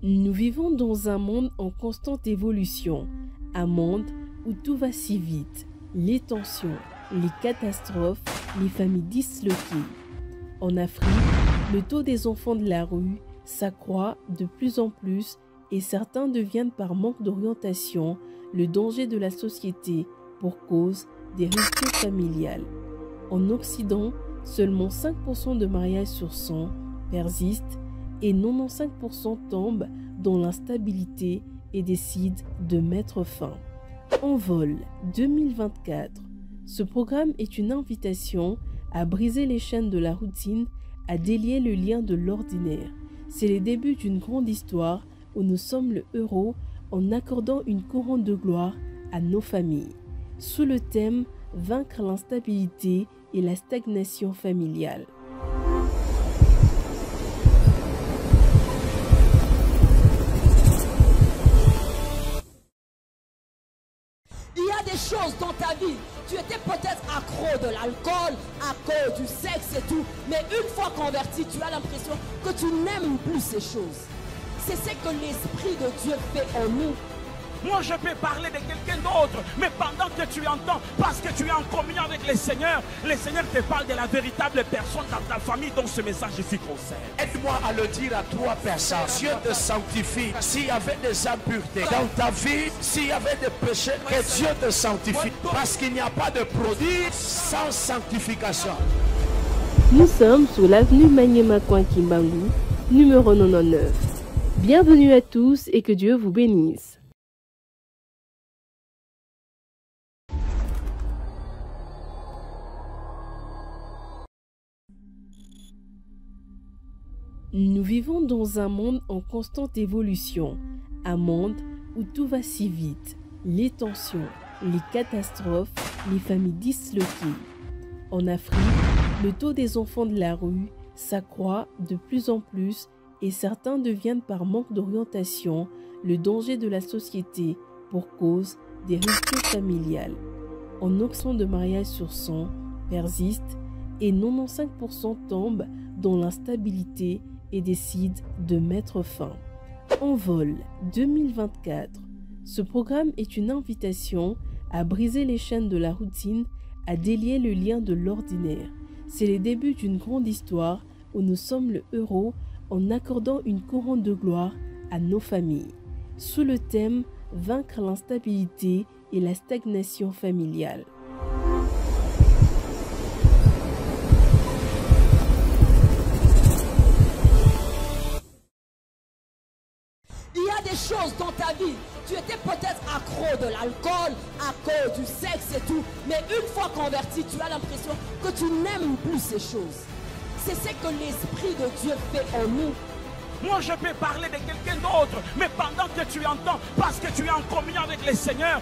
Nous vivons dans un monde en constante évolution, un monde où tout va si vite, les tensions, les catastrophes, les familles disloquées. En Afrique, le taux des enfants de la rue s'accroît de plus en plus et certains deviennent par manque d'orientation le danger de la société pour cause des ruptures familiales. En Occident, seulement 5% de mariages sur 100 persistent et 95% tombent dans l'instabilité et décident de mettre fin. Envol 2024. Ce programme est une invitation à briser les chaînes de la routine, à délier le lien de l'ordinaire. C'est le début d'une grande histoire où nous sommes le héros en accordant une couronne de gloire à nos familles. Sous le thème « Vaincre l'instabilité et la stagnation familiale ». Il y a des choses dans ta vie, tu étais peut-être accro de l'alcool, accro du sexe et tout, mais une fois converti, tu as l'impression que tu n'aimes plus ces choses. C'est ce que l'Esprit de Dieu fait en nous. Moi, je peux parler de quelqu'un d'autre, mais pendant que tu entends, parce que tu es en communion avec le Seigneur te parle de la véritable personne dans ta famille dont ce message ici concerne. Aide-moi à le dire à trois personnes. Dieu te sanctifie. S'il y avait des impuretés dans ta vie, s'il y avait des péchés, que Dieu te sanctifie. Parce qu'il n'y a pas de produit sans sanctification. Nous sommes sur l'avenue Maniema Coin Kimbangu, numéro 99. Bienvenue à tous et que Dieu vous bénisse. Nous vivons dans un monde en constante évolution, un monde où tout va si vite, les tensions, les catastrophes, les familles disloquées. En Afrique, le taux des enfants de la rue s'accroît de plus en plus et certains deviennent par manque d'orientation le danger de la société pour cause des ruptures familiales. En Occident, de mariages sur 100 persistent et 95% tombent dans l'instabilité et décident de mettre fin. Envol 2024. Ce programme est une invitation à briser les chaînes de la routine, à délier le lien de l'ordinaire. C'est le début d'une grande histoire où nous sommes le héros en accordant une couronne de gloire à nos familles. Sous le thème « Vaincre l'instabilité et la stagnation familiale ». Il y a des choses dans ta vie, tu étais peut-être accro de l'alcool, accro du sexe et tout, mais une fois converti, tu as l'impression que tu n'aimes plus ces choses. C'est ce que l'Esprit de Dieu fait en nous. Moi, je peux parler de quelqu'un d'autre, mais pendant que tu entends, parce que tu es en communion avec le Seigneur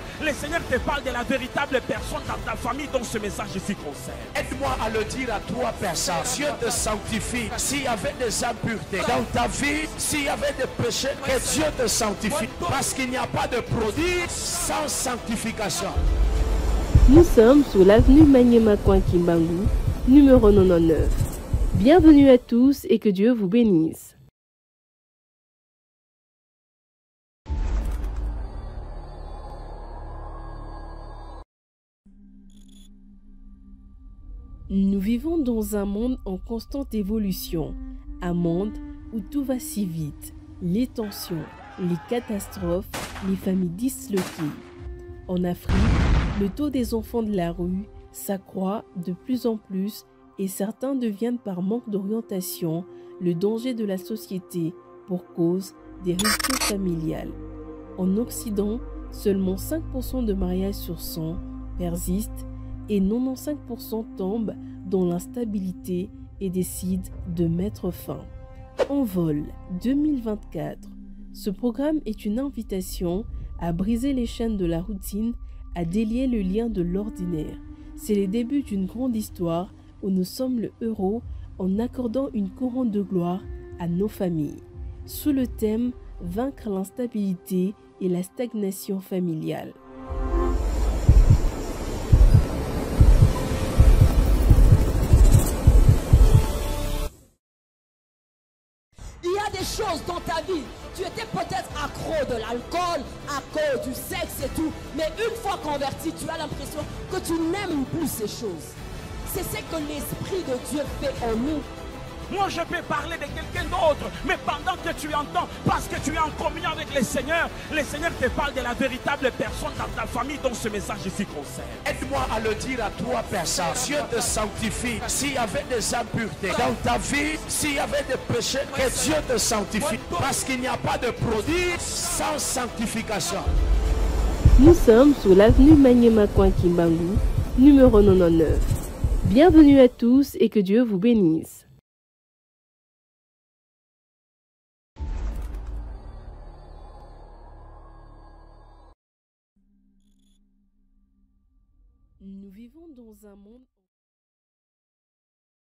te parle de la véritable personne dans ta famille dont ce message ici concerne. Aide-moi à le dire à trois personnes. Dieu te sanctifie. S'il y avait des impuretés dans ta vie, s'il y avait des péchés, que Dieu te sanctifie. Parce qu'il n'y a pas de produit sans sanctification. Nous sommes sur l'avenue Maniema Coin Kimbangu, numéro 99. Bienvenue à tous et que Dieu vous bénisse. Nous vivons dans un monde en constante évolution, un monde où tout va si vite, les tensions, les catastrophes, les familles disloquées. En Afrique, le taux des enfants de la rue s'accroît de plus en plus et certains deviennent par manque d'orientation le danger de la société pour cause des ruptures familiales. En Occident, seulement 5% de mariages sur 100 persistent et 95% tombent dans l'instabilité et décident de mettre fin. Envol 2024. Ce programme est une invitation à briser les chaînes de la routine, à délier le lien de l'ordinaire. C'est le début d'une grande histoire où nous sommes le héros en accordant une couronne de gloire à nos familles. Sous le thème « Vaincre l'instabilité et la stagnation familiale ». des choses dans ta vie. Tu étais peut-être accro de l'alcool, à cause du sexe et tout. Mais une fois converti, tu as l'impression que tu n'aimes plus ces choses. C'est ce que l'Esprit de Dieu fait en nous. Moi, je peux parler de quelqu'un d'autre, mais pendant que tu entends, parce que tu es en communion avec le Seigneur te parle de la véritable personne dans ta famille dont ce message ici concerne. Aide-moi à le dire à trois personnes. Dieu te sanctifie. S'il y avait des impuretés dans ta vie, s'il y avait des péchés, que Dieu te sanctifie. Parce qu'il n'y a pas de produit sans sanctification. Nous sommes sur l'avenue Maniema Kimbangu, numéro 99. Bienvenue à tous et que Dieu vous bénisse. Nous vivons dans un monde...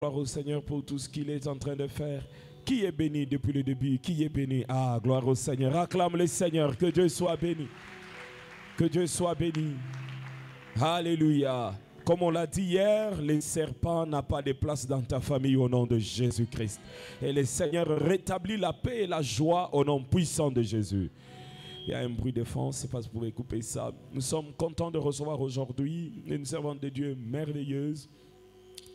Gloire au Seigneur pour tout ce qu'il est en train de faire. Qui est béni depuis le début? Qui est béni? Ah, gloire au Seigneur. Acclame le Seigneur. Que Dieu soit béni. Que Dieu soit béni. Alléluia. Comme on l'a dit hier, le serpent n'a pas de place dans ta famille au nom de Jésus-Christ. Et le Seigneur rétablit la paix et la joie au nom puissant de Jésus. Il y a un bruit de fond, je ne sais pas si vous pouvez couper ça. Nous sommes contents de recevoir aujourd'hui une servante de Dieu merveilleuse.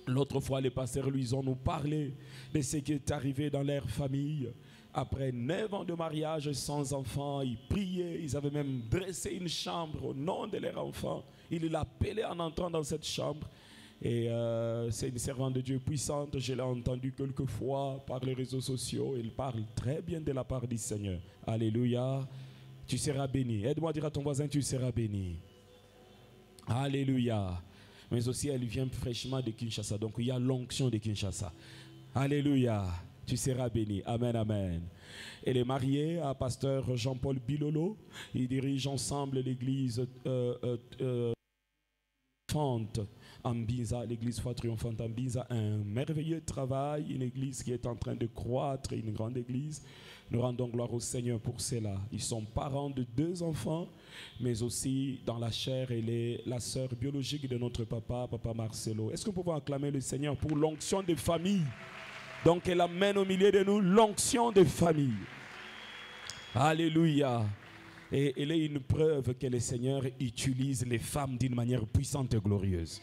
L'autre fois, les pasteurs lui ont nous parlé de ce qui est arrivé dans leur famille. Après 9 ans de mariage sans enfants, ils priaient, ils avaient même dressé une chambre au nom de leur enfant. Il l'appelait en entrant dans cette chambre. Et c'est une servante de Dieu puissante, je l'ai entendue quelques fois par les réseaux sociaux. Elle parle très bien de la part du Seigneur. Alléluia. Tu seras béni. Aide-moi à dire à ton voisin, tu seras béni. Alléluia. Mais aussi, elle vient fraîchement de Kinshasa. Donc, il y a l'onction de Kinshasa. Alléluia. Tu seras béni. Amen, amen. Elle est mariée à pasteur Jean-Paul Bilolo. Ils dirigent ensemble l'église Ambinza, l'église foi triomphante Ambinza. Un merveilleux travail. Une église qui est en train de croître. Une grande église. Nous rendons gloire au Seigneur pour cela. Ils sont parents de 2 enfants, mais aussi dans la chair, elle est la sœur biologique de notre papa, Papa Marcelo. Est-ce que nous pouvons acclamer le Seigneur pour l'onction de famille? Donc elle amène au milieu de nous l'onction de famille. Alléluia. Et elle est une preuve que le Seigneur utilise les femmes d'une manière puissante et glorieuse.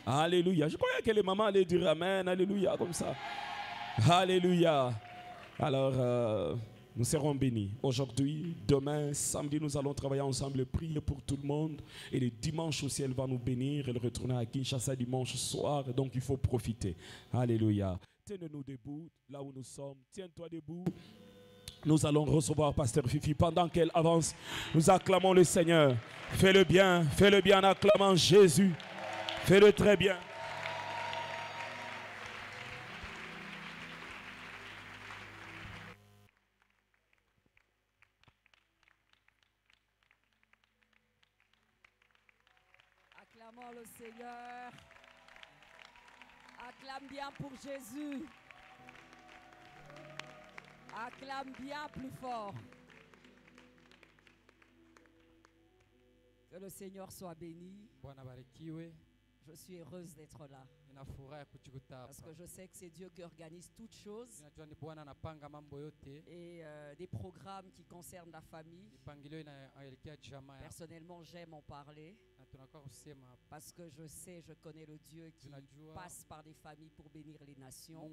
Alléluia. Je croyais que les mamans allaient dire Amen, Alléluia, comme ça. Alléluia. Alors, nous serons bénis. Aujourd'hui, demain, samedi, nous allons travailler ensemble, prier pour tout le monde. Et le dimanche aussi, elle va nous bénir. Elle retournera à Kinshasa dimanche soir. Donc, il faut profiter. Alléluia. Tenez-nous debout, là où nous sommes. Tiens-toi debout. Nous allons recevoir Pasteur Fifi. Pendant qu'elle avance, nous acclamons le Seigneur. Fais-le bien en acclamant Jésus. Fais-le très bien. Acclamons le Seigneur. Acclame bien pour Jésus. Acclame bien plus fort. Que le Seigneur soit béni. Je suis heureuse d'être là. Parce que je sais que c'est Dieu qui organise toutes choses. Et des programmes qui concernent la famille. Personnellement, j'aime en parler. Parce que je connais le Dieu qui passe par des familles pour bénir les nations.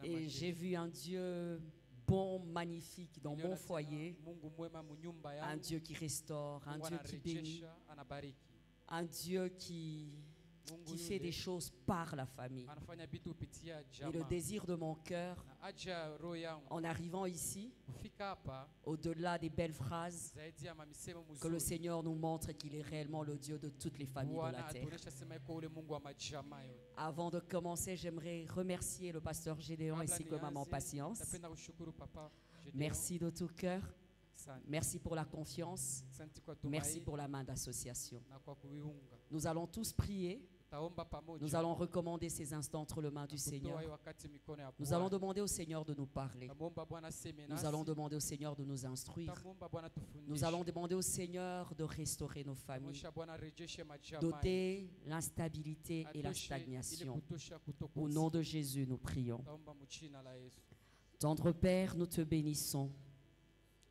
Et j'ai vu un Dieu bon, magnifique dans mon foyer. Un Dieu qui restaure, un Dieu qui bénit. Un Dieu qui fait des choses par la famille. Et le désir de mon cœur, en arrivant ici, au-delà des belles phrases, que le Seigneur nous montre qu'il est réellement le Dieu de toutes les familles de la terre. Avant de commencer, j'aimerais remercier le pasteur Gédéon ainsi que Maman Patience. Merci de tout cœur. Merci pour la confiance. Merci pour la main d'association. Nous allons tous prier. Nous allons recommander ces instants entre les mains du Seigneur. Nous allons demander au Seigneur de nous parler. Nous allons demander au Seigneur de nous instruire. Nous allons demander au Seigneur de restaurer nos familles, d'ôter l'instabilité et la stagnation. Au nom de Jésus, nous prions. Tendre Père, nous te bénissons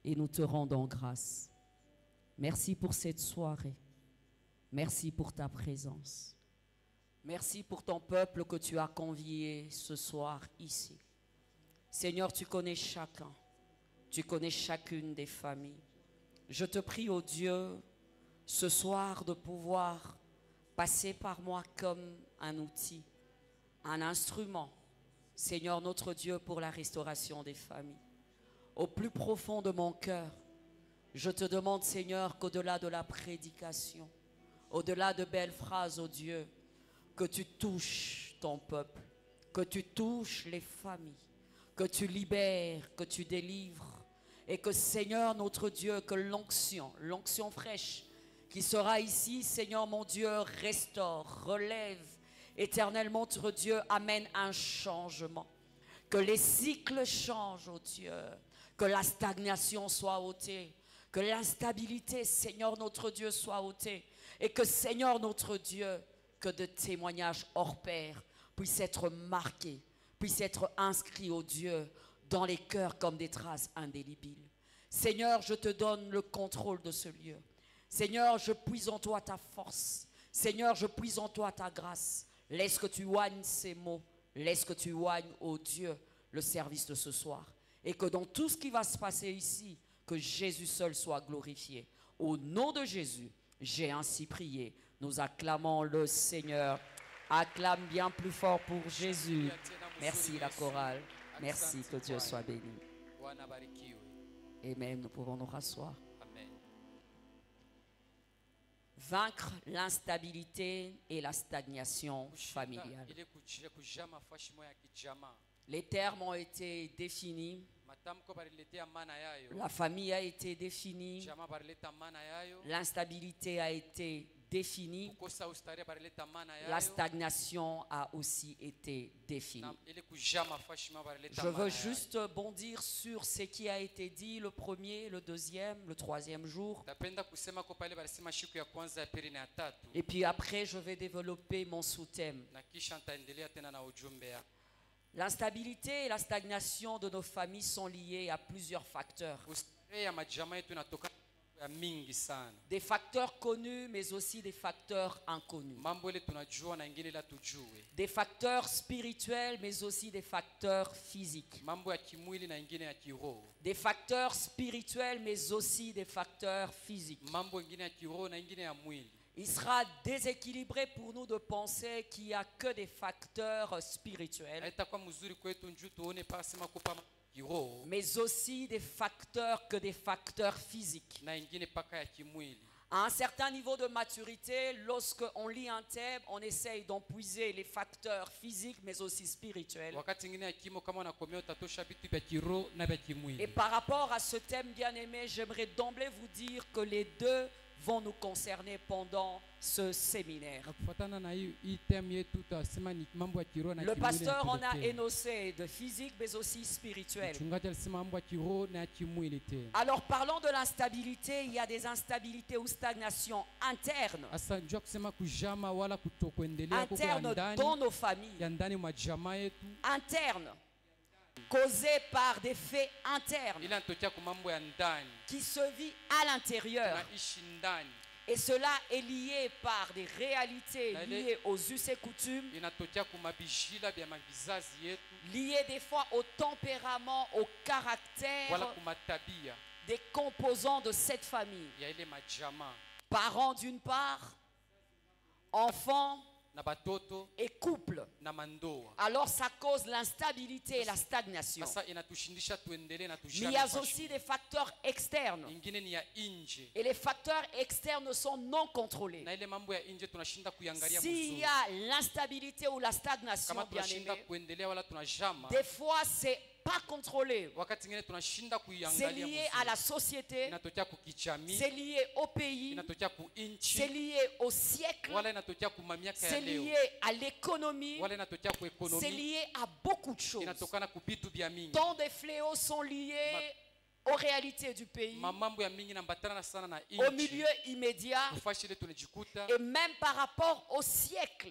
et nous te rendons grâce. Merci pour cette soirée. Merci pour ta présence. Merci pour ton peuple que tu as convié ce soir ici. Seigneur, tu connais chacun. Tu connais chacune des familles. Je te prie, ô Dieu, ce soir de pouvoir passer par moi comme un outil, un instrument, Seigneur notre Dieu, pour la restauration des familles. Au plus profond de mon cœur, je te demande, Seigneur, qu'au-delà de la prédication, au-delà de belles phrases, ô Dieu, que tu touches ton peuple, que tu touches les familles, que tu libères, que tu délivres, et que, Seigneur notre Dieu, que l'onction fraîche qui sera ici, Seigneur mon Dieu, restaure, relève, éternellement notre Dieu, amène un changement. Que les cycles changent, oh Dieu, que la stagnation soit ôtée, que l'instabilité, Seigneur notre Dieu, soit ôtée, et que, Seigneur notre Dieu, que de témoignages hors pair puissent être marqués, puissent être inscrits, oh Dieu, dans les cœurs comme des traces indélébiles. Seigneur, je te donne le contrôle de ce lieu. Seigneur, je puise en toi ta force. Seigneur, je puise en toi ta grâce. Laisse que tu oignes ces mots. Laisse que tu oignes, ô Dieu, le service de ce soir. Et que dans tout ce qui va se passer ici, que Jésus seul soit glorifié. Au nom de Jésus, j'ai ainsi prié. Nous acclamons le Seigneur. Acclame bien plus fort pour Jésus. Merci la chorale. Merci, que Dieu soit béni. Amen. Nous pouvons nous rasseoir. Vaincre l'instabilité et la stagnation familiale. Les termes ont été définis. La famille a été définie. L'instabilité a été définie. La stagnation a aussi été définie. Je veux juste bondir sur ce qui a été dit le premier, le deuxième, le troisième jour. Et puis après, je vais développer mon sous-thème. L'instabilité et la stagnation de nos familles sont liées à plusieurs facteurs. Des facteurs connus, mais aussi des facteurs inconnus. Des facteurs spirituels, mais aussi des facteurs physiques. Des facteurs spirituels, mais aussi des facteurs physiques. Il sera déséquilibré pour nous de penser qu'il n'y a que des facteurs spirituels, mais aussi des facteurs physiques. À un certain niveau de maturité, lorsqu'on lit un thème, on essaye d'en puiser les facteurs physiques, mais aussi spirituels. Et par rapport à ce thème bien-aimé, j'aimerais d'emblée vous dire que les deux vont nous concerner pendant ce séminaire. Le pasteur en a énoncé de physique mais aussi spirituel. Alors parlons de l'instabilité. Il y a des instabilités ou stagnations internes. Internes dans nos familles. Internes. Causé par des faits internes qui se vit à l'intérieur. Et cela est lié par des réalités liées aux us et coutumes, liées des fois au tempérament, au caractère des composants de cette famille. Parents d'une part, enfants et couple. Alors ça cause l'instabilité et la stagnation. Mais il y a aussi des facteurs externes. Et les facteurs externes sont non contrôlés. S'il y a l'instabilité ou la stagnation, bien aimé, des fois c'est pas contrôlé. C'est lié à la société, c'est lié au pays, c'est lié au siècle, c'est lié à l'économie, c'est lié à beaucoup de choses. Tant des fléaux sont liés aux réalités du pays, au milieu immédiat et même par rapport au siècle.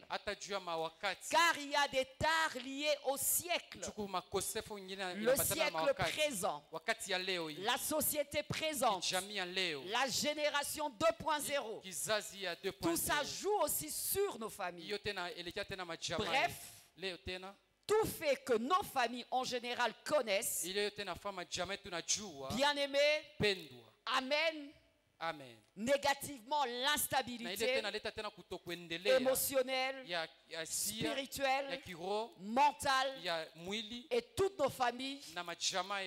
Car il y a des tares liées au siècle. Le siècle présent, la société présente, la génération 2.0. Tout ça joue aussi sur nos familles. Bref, tout fait que nos familles en général connaissent, bien aimés, amène négativement l'instabilité émotionnelle, spirituelle, mentale, et toutes nos familles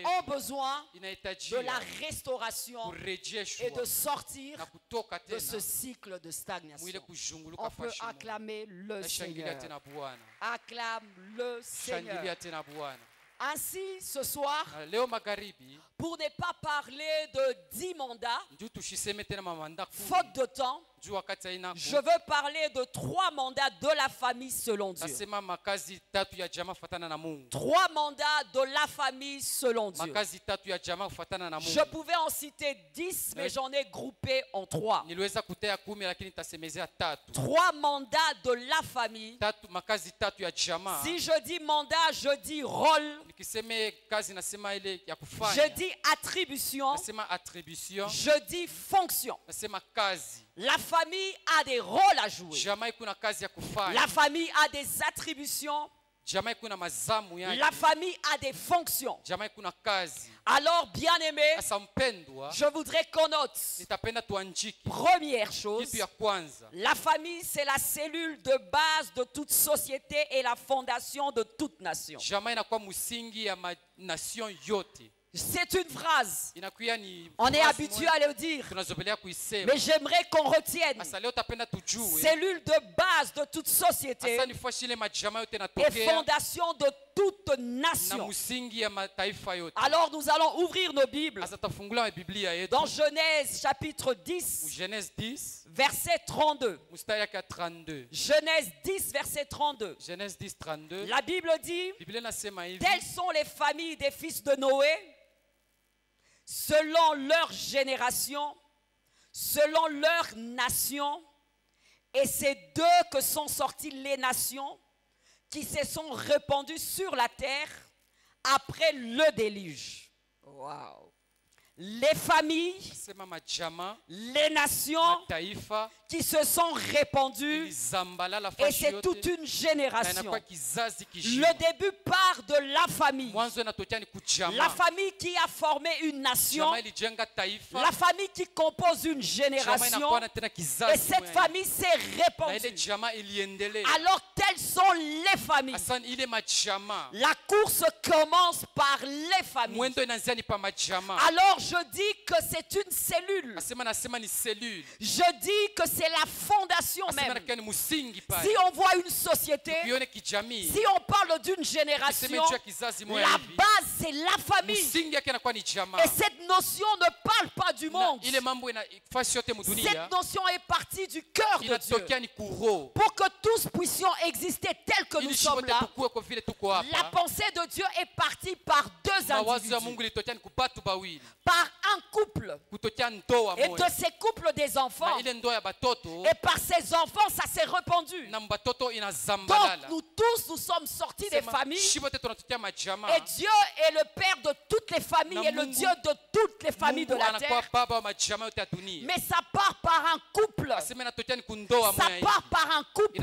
ont besoin de la restauration et de sortir de ce cycle de stagnation. On peut acclamer le Seigneur. Acclame le Seigneur. Ainsi, ce soir, pour ne pas parler de 10 mandats, faute de temps, je veux parler de 3 mandats de la famille selon Dieu. 3 mandats de la famille selon Dieu. Je pouvais en citer 10, mais j'en ai groupé en 3. 3 mandats de la famille. Si je dis mandat, je dis rôle. Je dis attribution. Je dis fonction. La famille a des rôles à jouer. La famille a des attributions. La famille a des fonctions. Alors, bien aimé, je voudrais qu'on note. Première chose, la famille, c'est la cellule de base de toute société et la fondation de toute nation. C'est une phrase. On est habitué à le dire. Mais j'aimerais qu'on retienne. Cellule de base de toute société et fondation de toute nation. Alors nous allons ouvrir nos Bibles dans Genèse chapitre 10, verset 32. Genèse 10, verset 32. La Bible dit: telles sont les familles des fils de Noé, selon leur génération, selon leur nation, et c'est d'eux que sont sorties les nations qui se sont répandues sur la terre après le déluge. Wow. Les familles, les nations qui se sont répandues, et c'est toute une génération. Le début part de la famille. La famille qui a formé une nation, la famille qui compose une génération, et cette famille s'est répandue. Alors telles sont les familles. La course commence par les familles. Alors je dis que c'est une cellule. Je dis que c'est la fondation même. Si on voit une société, si on parle d'une génération, la base c'est la famille. Et cette notion ne parle pas du monde. Cette notion est partie du cœur de Dieu. Pour que tous puissions exister tels que nous sommes là, la pensée de Dieu est partie par 2 individus. Par un couple, et de ces couples des enfants, et par ces enfants ça s'est répandu. Donc nous tous nous sommes sortis des familles, et Dieu est le Père de toutes les familles et le Dieu de toutes les familles de la terre. Mais ça part par un couple. Ça part par un couple.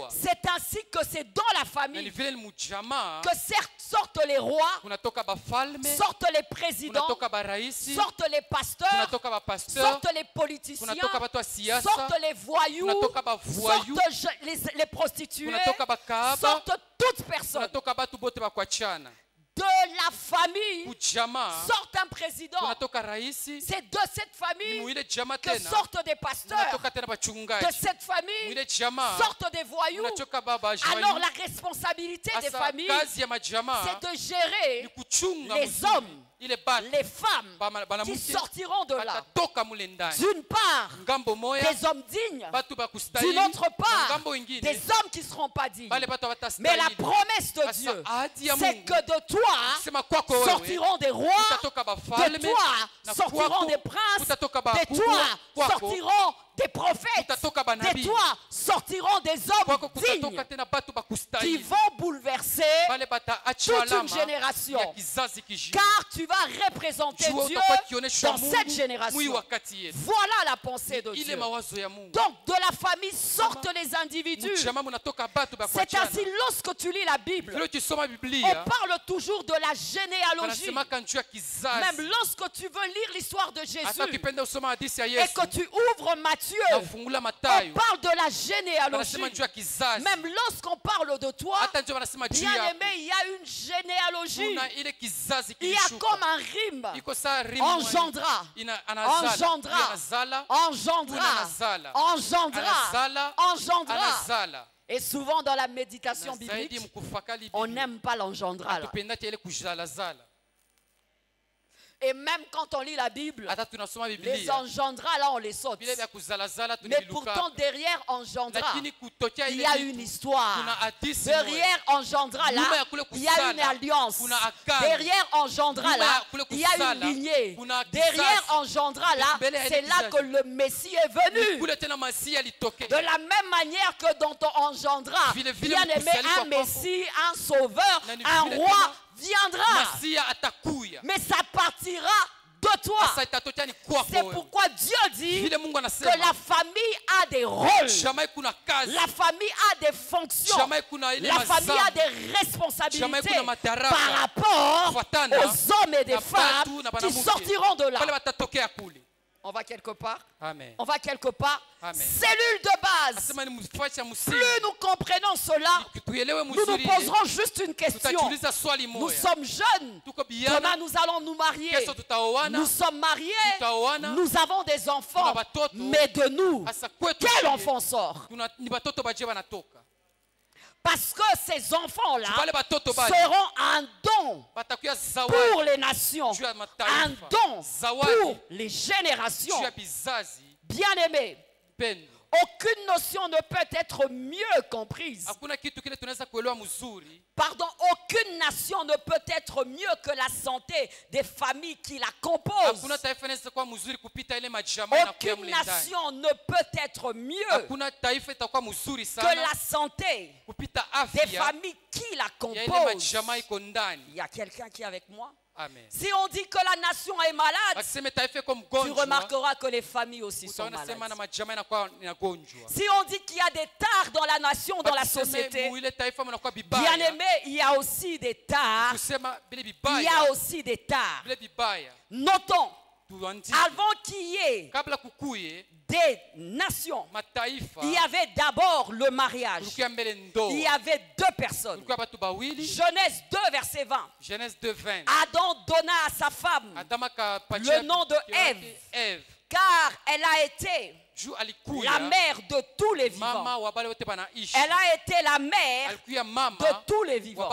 C'est ainsi que c'est dans la famille que sortent les rois, sortent les présidents, sortent les pasteurs, sortent les politiciens, sortent les voyous, sortent les prostituées, sortent toutes personnes. De la famille sort un président. C'est de cette famille que sortent des pasteurs. De cette famille sortent des voyous. Alors la responsabilité des familles, c'est de gérer les hommes, les femmes qui sortiront de là. D'une part, des hommes dignes. D'une autre part, des hommes qui ne seront pas dignes. Mais la promesse de Dieu, c'est que de toi toi sortiront des rois, de toi sortiront des princes, de toi sortiront des prophètes, de toi sortiront des hommes dignes qui vont bouleverser toute une génération. Car tu vas représenter Dieu dans cette génération. Voilà la pensée de Dieu. Donc de la famille sortent les individus. C'est ainsi lorsque tu lis la Bible, on parle toujours de la généalogie. Même lorsque tu veux lire l'histoire de Jésus et que tu ouvres Matthieu, on parle de la généalogie. Même lorsqu'on parle de toi, bien aimé, il y a une généalogie. Il y a comme un rime. Engendra, engendra, engendra, engendra, engendra. Et souvent dans la méditation biblique, on n'aime pas l'engendra. Et même quand on lit la Bible, les engendras là on les saute. Mais pourtant derrière engendra, il y a une histoire. Derrière engendra là, il y a une alliance. Derrière engendra là, il y a une lignée. Derrière engendra là, c'est là que le Messie est venu. De la même manière que dans ton engendra, bien aimé, un Messie, un sauveur, un roi viendra, mais ça partira de toi. C'est pourquoi Dieu dit que la famille a des rôles, la famille a des fonctions, la famille a des responsabilités par rapport aux hommes et des femmes qui sortiront de là. On va quelque part. Amen. On va quelque part. Amen. Cellule de base. Plus nous comprenons cela, nous nous poserons juste une question. Nous sommes jeunes. Demain, nous allons nous marier. Nous sommes mariés. Nous avons des enfants. Mais de nous, quel enfant sort? Parce que ces enfants-là seront un don pour les nations, un don pour les générations. Bien-aimés, aucune notion ne peut être mieux comprise. Pardon, aucune nation ne peut être mieux que la santé des familles qui la composent. Aucune nation ne peut être mieux que la santé des familles qui la composent. Il y a quelqu'un qui est avec moi? Amen. Si on dit que la nation est malade, tu remarqueras que les familles aussi sont malades. Si on dit qu'il y a des tares dans la nation, dans la société, bien aimé, il y a aussi des tares. Il y a aussi des tares. Notons, avant qu'il y ait des nations, il y avait d'abord le mariage. Il y avait deux personnes. Genèse 2, verset 20. Adam donna à sa femme le nom de Ève, car elle a été la mère de tous les vivants. Elle a été la mère de tous les vivants.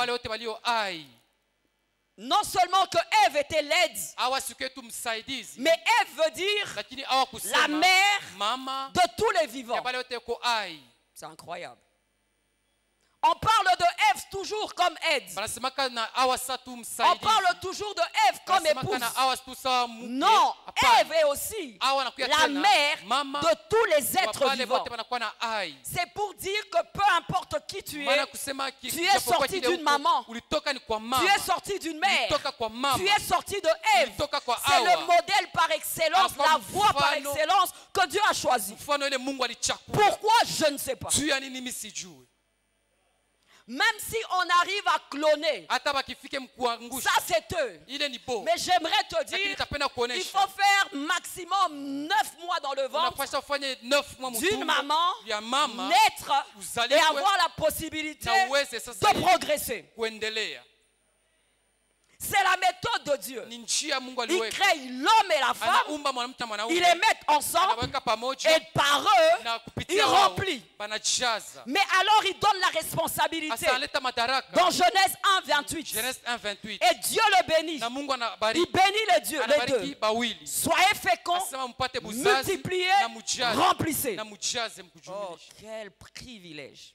Non seulement que Ève était l'aide, mais Ève veut dire la mère de tous les vivants. C'est incroyable. On parle de Ève toujours comme aide. On parle toujours de Ève comme épouse. Non, Ève est aussi la mère de tous les êtres vivants. C'est pour dire que peu importe qui tu es sorti d'une maman, tu es sorti d'une mère, tu es sorti de Ève. C'est le modèle par excellence, la voie par excellence que Dieu a choisi. Pourquoi? Je ne sais pas. Même si on arrive à cloner, ça c'est eux. Mais j'aimerais te dire, il faut faire maximum 9 mois dans le ventre d'une maman, naître et avoir la possibilité de progresser. C'est la méthode de Dieu. Il crée l'homme et la femme, il les met ensemble et par eux, il remplit. Mais alors il donne la responsabilité. Dans Genèse 1, 28. Et Dieu le bénit. Il bénit les deux. Soyez féconds, multipliez, remplissez. Oh, quel privilège.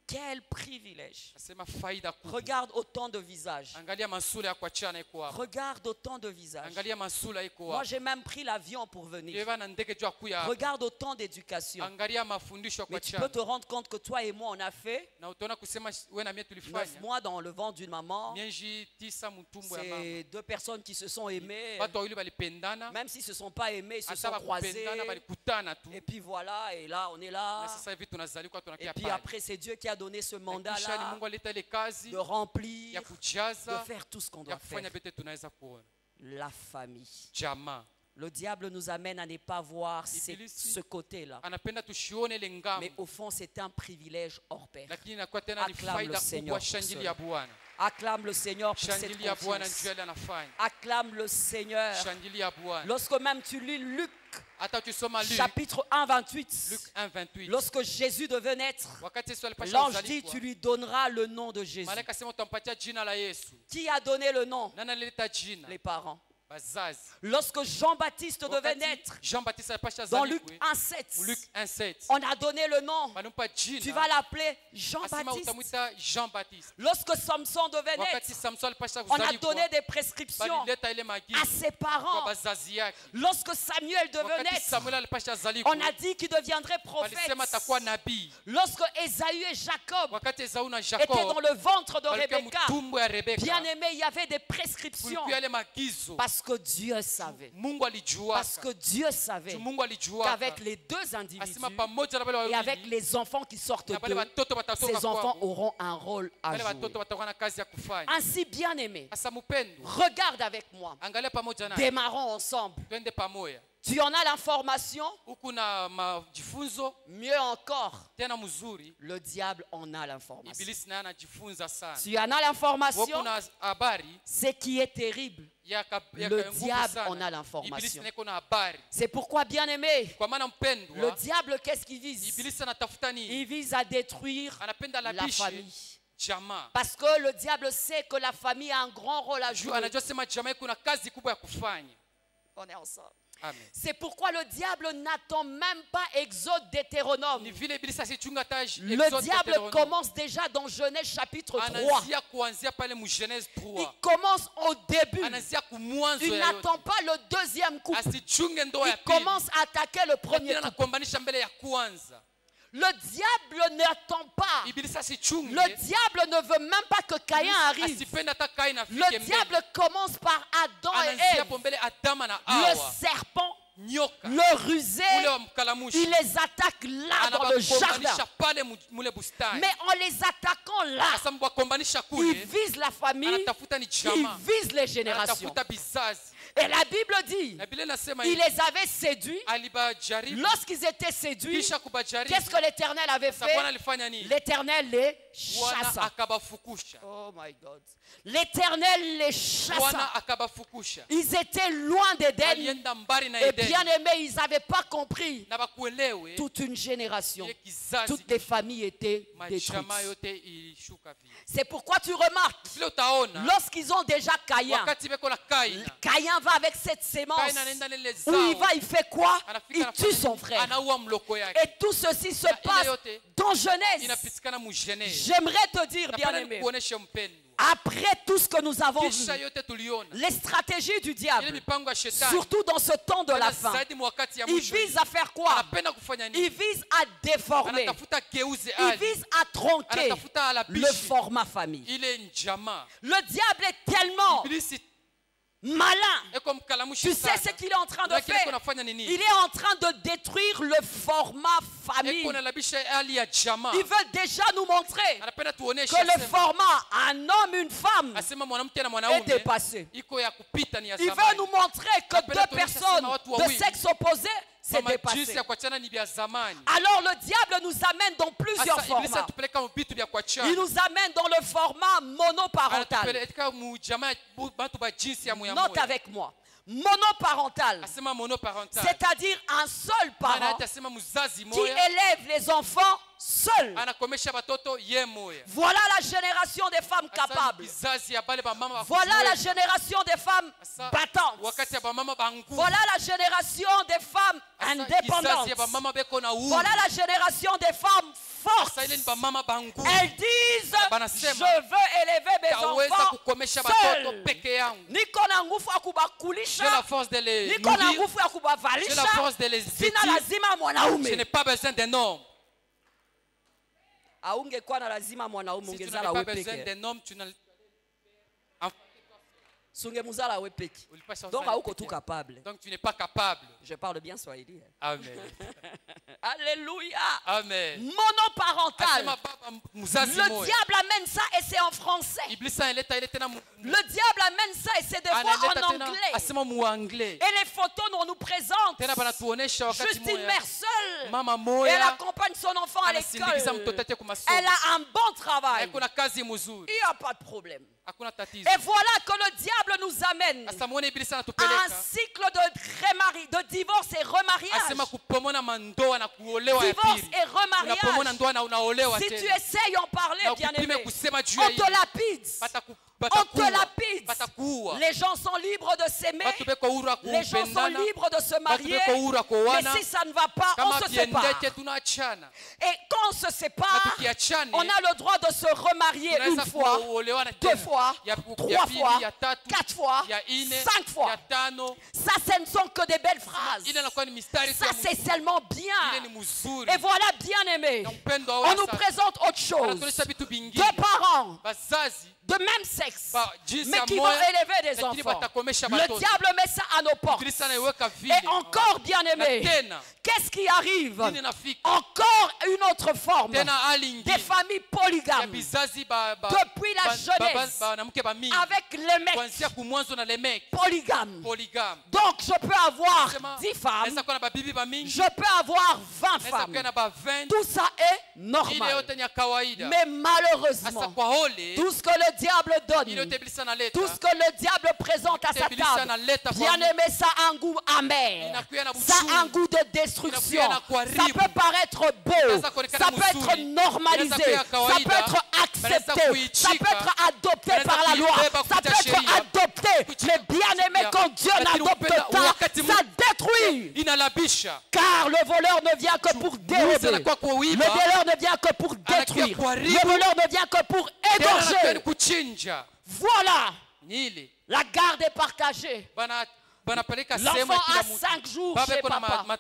Quel privilège. Asema faida kubwa. Regarde autant de visages. Angalia masula ya kuachana iko hapa. Regarde autant de visages. Angalia masula iko Moi, hapa. j'ai même pris l'avion pour venir. Yeva na ndege jua kuya hapa. Regarde autant d'éducation. Angalia mafundisho ya Mais tu peux kuachana. te rendre compte que toi et moi, on a fait Na utaona kusema wewe na mimi 9 tulifanya. mois dans le ventre d'une maman. Mienji 9 mtumbo ya mama. C'est deux personnes qui se sont aimées. Watu wawili walipendana. Même s'ils ne se sont pas aimés, ils se Hata sont croisés. wakupendana balikutana tu. Et puis voilà, et là, on est là. Na sasa hivi tunazaliwa Et tunakia puis pale. après, c'est Dieu qui a donné ce Kisha ni mandat-là Mungu aleta ile kazi de remplir, ya de kujaza faire tout ce qu'on ya doit faire. kufanya bete tunaweza kuona. La famille. Jamaa. Le diable nous amène à ne pas voir Ibilisi ce côté-là. anapenda tushione ile ngambo. Mais au fond, c'est un privilège hors pair. Lakini inakuwa tena ni Acclame faida le Seigneur kubwa. pour Shangilia Bwana. Acclame le Seigneur pour cette Shangilia Bwana confiance. njoo ile anafanya. Acclame le Seigneur. Shangilia Bwana. Lorsque même tu lis Luc, Hata ukisoma Luc chapitre 1, 28, 1:28. lorsque Jésus devait naître, Wakati Yesu alipasha l'ange dit, kuzaliwa, tu lui donneras le nom de Jésus. malaika sema utampatia jina la Yesu. Qui a donné le nom? Nani alileta jina? Les parents. Bazazi. Lorsque Jean-Baptiste devait Wakati naître, Jean-Baptiste alipasha dans Luc zaliwe, 1,7, Luc 1:7. on a donné le nom. Banampa jina. Tu vas l'appeler Asema Jean-Baptiste. utamwita Jean-Baptiste. Lorsque Samson devait Wakati naître, Samson alipasha on a kuzaliwa, donné des prescriptions balileta ile à maagizo ses kwa parents. bazazi yake. Lorsque Samuel devait Wakati naître, Samuel alipasha zaliwa, on a dit qu'il deviendrait prophète. walisema atakuwa nabii. Lorsque Ésaü et Jacob Wakati Esau na étaient Jacob dans le ventre de walikuwa Rebecca, mtumbo ya Rebeka, bien aimé, il y avait des prescriptions. kulikuwa ile maagizo. Parce que Dieu savait. Mungu Parce alijuaka. que Dieu savait Mungu alijuaka. qu'avec les deux individus Asema pamoja na wale et avec wawili les enfants qui sortent na wale d'eux, watoto watatoka ces enfants kwao, auront un rôle à wale jouer. watoto watakuwa na kazi ya kufanya. Ainsi, bien aimé, Asa mpendo, regarde avec moi. angalia pamoja naye, Démarrons ensemble. twende pamoja. Tu en as l'information, Huku na majifunzo mieux encore, tena mzuri, le diable en a l'information. ibilisi naye anajifunza sana. Tu en as l'information, Huku na habari ce qui est terrible. ya Le nguvu diable sana. en a l'information. Ibilisi naye kuna habari. C'est pourquoi, bien aimé, Kwa maana le mpendwa, diable, qu'est-ce qu'il vise? ibilisi anatafuta nini? Il vise à détruire Anapenda la labishe famille. jamaa. Parce que le diable sait que la famille a un grand rôle à Juu jouer. anajua sema jamaa kuna kazi kubwa ya kufanya. On est ensemble. Amen. C'est pourquoi le diable n'attend même pas Exode d'Hétéronome. Ni vile ibilisi asichunga hata Le Exode diable Deutéronome. commence déjà dans Genèse chapitre 3. Anaanzia kuanzia pale mu Genèse Il 3. commence au début. Anaanzia kumwanzo Il ya n'attend yote. pas le deuxième couple. Asichunge ndoa ya Il pili. commence à attaquer le premier Lakini couple. anakombanisha mbele ya kwanza. Le diable n'attend pas. Ibilisi asichunge. Le diable ne veut même pas que Caïn arrive. Asipenda hata Kaini afike Le mbele. diable commence par Adam et Anaanzia Ève. hapo mbele Adama na Le Hawa. serpent, Nyoka. le rusé, Ule wa mkalamushi. il les attaque là dans le jardin. Anabakombanisha pale mule bustani. Mais en les attaquant là, Sasa mwakombanisha il kule. vise la famille, Anatafuta ni il jamaa. vise les générations. Anatafuta bizazi. Et la Bible dit, Na Biblia inasema il hivi. les avait séduits. Alibajaribu. Lorsqu'ils étaient séduits, Kisha kubajaribu. qu'est-ce que l'Éternel avait Sasa Bwana fait? alifanya nini? L'Éternel les Bwana chassa. akabafukusha. Oh my God. L'Éternel les chassa. Bwana akabafukusha. Ils étaient loin d'Éden. Alienda mbali na Et Edeni. bien aimés, ils n'avaient pas compris. Na bakuelewe. Toute une génération, Ile kizazi toutes les familles étaient majamaa détruites. yote ilishuka vile. C'est pourquoi tu remarques, Vile utaona lorsqu'ils ont déjà Caïn, wakati beko la Kaina. Caïn va avec cette sémence. Kaina anaenda na ile Où il zao. va, il fait quoi? Anafika Il anafanya tue son nini? frère. Anaua mloko yake. Et tout ceci se Na ile passe yote dans Genèse. inapitikana mu Genèse. J'aimerais te dire, bien Napenda aimé, nikuoneshe mpendo. après tout ce que nous avons vu, Kisha yote tuliona. les stratégies du Ile diable, mipango ya shetani. surtout dans ce temps de la fin, Zaidi mwakati ya il mwisho. vise à faire quoi? Anapenda kufanya Il nini? vise à déformer, Anatafuta geuze il hali. vise à tronquer Anatafuta le alabishi. format famille. Ile njama. Le diable est tellement Ibilisi malin. eko mkalamushi Tu sais sana. ce qu'il est en train de Na kile faire? kunafanya nini? Il est en train de détruire le format famille. Eko nalabisha hali ya jamaa. Il veut déjà nous montrer Anapenda tuoneshe que le asema. format un homme, une femme Asema mwanamke na est mwanaume dépassé. iko ya kupita ni ya Il veut zamani. nous montrer que Anapenda deux tuoneshe personnes sema watu de wawili. sexe opposé, c'est Kama jinsi dépassé. ya kuachana ni vya zamani. Alors le diable nous amène dans plusieurs Sasa ibilisi formats. atupeleka mu vitu vya kuachana. Il nous amène dans le format monoparental. Anatupeleka mu jamaa batu ba jinsi ya Note muyamoya. avec moi. monoparental, asema monoparental. c'est-à-dire un seul Maana parent yake asema mzazi qui moya élève les enfants seul. anakomesha batoto ye moya. Voilà la génération des femmes Asa capables. kizazi ya bale bamama ba Voilà la kuweza. génération des femmes Asa battantes. wakati ya bamama bangu. Voilà la génération des femmes Asa indépendantes. kizazi ya bamama beko na uhuru. Voilà la génération des femmes fortes. Asa ile ni bamama bangu. Elles disent, Banasema, je veux élever mes Taweza enfants kukomesha batoto seul. peke yangu. Niko na nguvu ya J'ai la kubakulisha, force de les niko na nourrir. nguvu ya J'ai la kubavalisha, force de les sina vêtir. lazima Je n'ai mwanaume. pas besoin d'un homme. Aungekuwa na lazima mwanaume Si tu ungezala n'avais pas we besoin peke. d'un homme, tu n'as Sungemuzala we peke. ulipasha Donc uzali hauko peke tu yako. capable. Donc tu n'es pas capable. Je parle bien Swahili. Amen. Alléluia. Amen. Monoparental. Asema baba mzazi Le moya. diable amène ça et c'est en français. Iblisa analeta ile tena Le diable amène ça et c'est des fois analeta en tena anglais. asema mu anglais. Et les photos on nous présente Tena banatuonesha wakati juste une moya. mère seule. Mama Elle moya accompagne son enfant à anasindikiza l'école. mtoto wake kwa masomo. Elle a un bon travail. Kuna kazi mzuri. Il n'y a pas de problème. Hakuna tatizo. Et voilà que le diable nous amène Asa muone iblisa à un anatupeleka. cycle de divorce et remariage. Asema kupomona mandoa na kuolewa ya Divorce pili. et remariage. Unapomona ndoa na unaolewa Si tu tena. essayes en parler, Na bien ukipime aimé, kusema juu ya on te hili. lapide. On te lapide. Batakuwa. Les gens sont libres de s'aimer. Watu beko huru wa Les gens sont kupendana. libres de se marier. Watu beko huru wa kuoana. Mais si ça ne va pas, on Kama se sépare. viendeke tunaachana. Et quand on se sépare, Na tukiachane, on a le droit de se remarier une tunaweza fois, kuolewana deux tena. fois, Ya trois pili, fois, ya tatu, quatre fois, ya ine, 5 fois. ya tano. Ça, ce ne sont que des belles phrases. Ile inakuwa ni mistari tu Ça, ya c'est mzuri. seulement Ile ni bien. mzuri. Et voilà, bien aimé, Na upendo wa on wala nous sana. présente autre chose. Anatuonyesha vitu vingine. Deux parents Bazazi de même sexe, ba jinsi mais ya qui vont moyo, élever des lakini enfants. batakomesha Le batoto. diable met ça à nos portes. Ibilisi anaiweka vile. Et encore, bien aimé, Na tena, qu'est-ce qui arrive? nini nafika? Encore une autre forme. Tena hali Des ingine. familles Ya polygames. bizazi Depuis la jeunesse. banamke bamingi. Avec les mecs Kuanzia kumwanzo na le mec polygames. polygame. Donc, je peux avoir Sema, 10 femmes. naweza kuwa na babibi bamingi. Je peux avoir 20 Naweza femmes. kuwa na ba 20. Tout ça est Ile normal. yote ni ya kawaida. Mais Sasa malheureusement, kwa hole, tout ce que le diable ile donne, yote ibilisi analeta. tout ce que le diable présente à sa Ibilisi table, analeta kwa bien aimé, ça a un goût amer. Inakuya na Ça a un buchungu. goût de destruction. Inakuya na kuharibu. Ça peut paraître beau. Inaweza kuonekana Ça peut être mzuri. normalisé. Inaweza kuwa Ça kawaida. peut être Inaweza accepté. kuichika. Ça peut être adopté Inaweza par la loi. kuibeba Ça peut kupitia être sheria. adopté. Kuichika Mais bien aimé, kupitia. quand Dieu Lakini n'adopte upenda pas, wakati ça détruit. Inalabisha. Car le voleur ne vient que pour dérober. anakuwa Le kuiba. voleur ne vient que pour détruire. kuharibu. Le voleur ne vient que pour Tena anakuwa ni égorger. kuchinja. Voilà. Ni ile. La garde est partagée. Banapeleka sehemu ya L'enfant kila a mtu. 5 jours Baba chez iko na papa.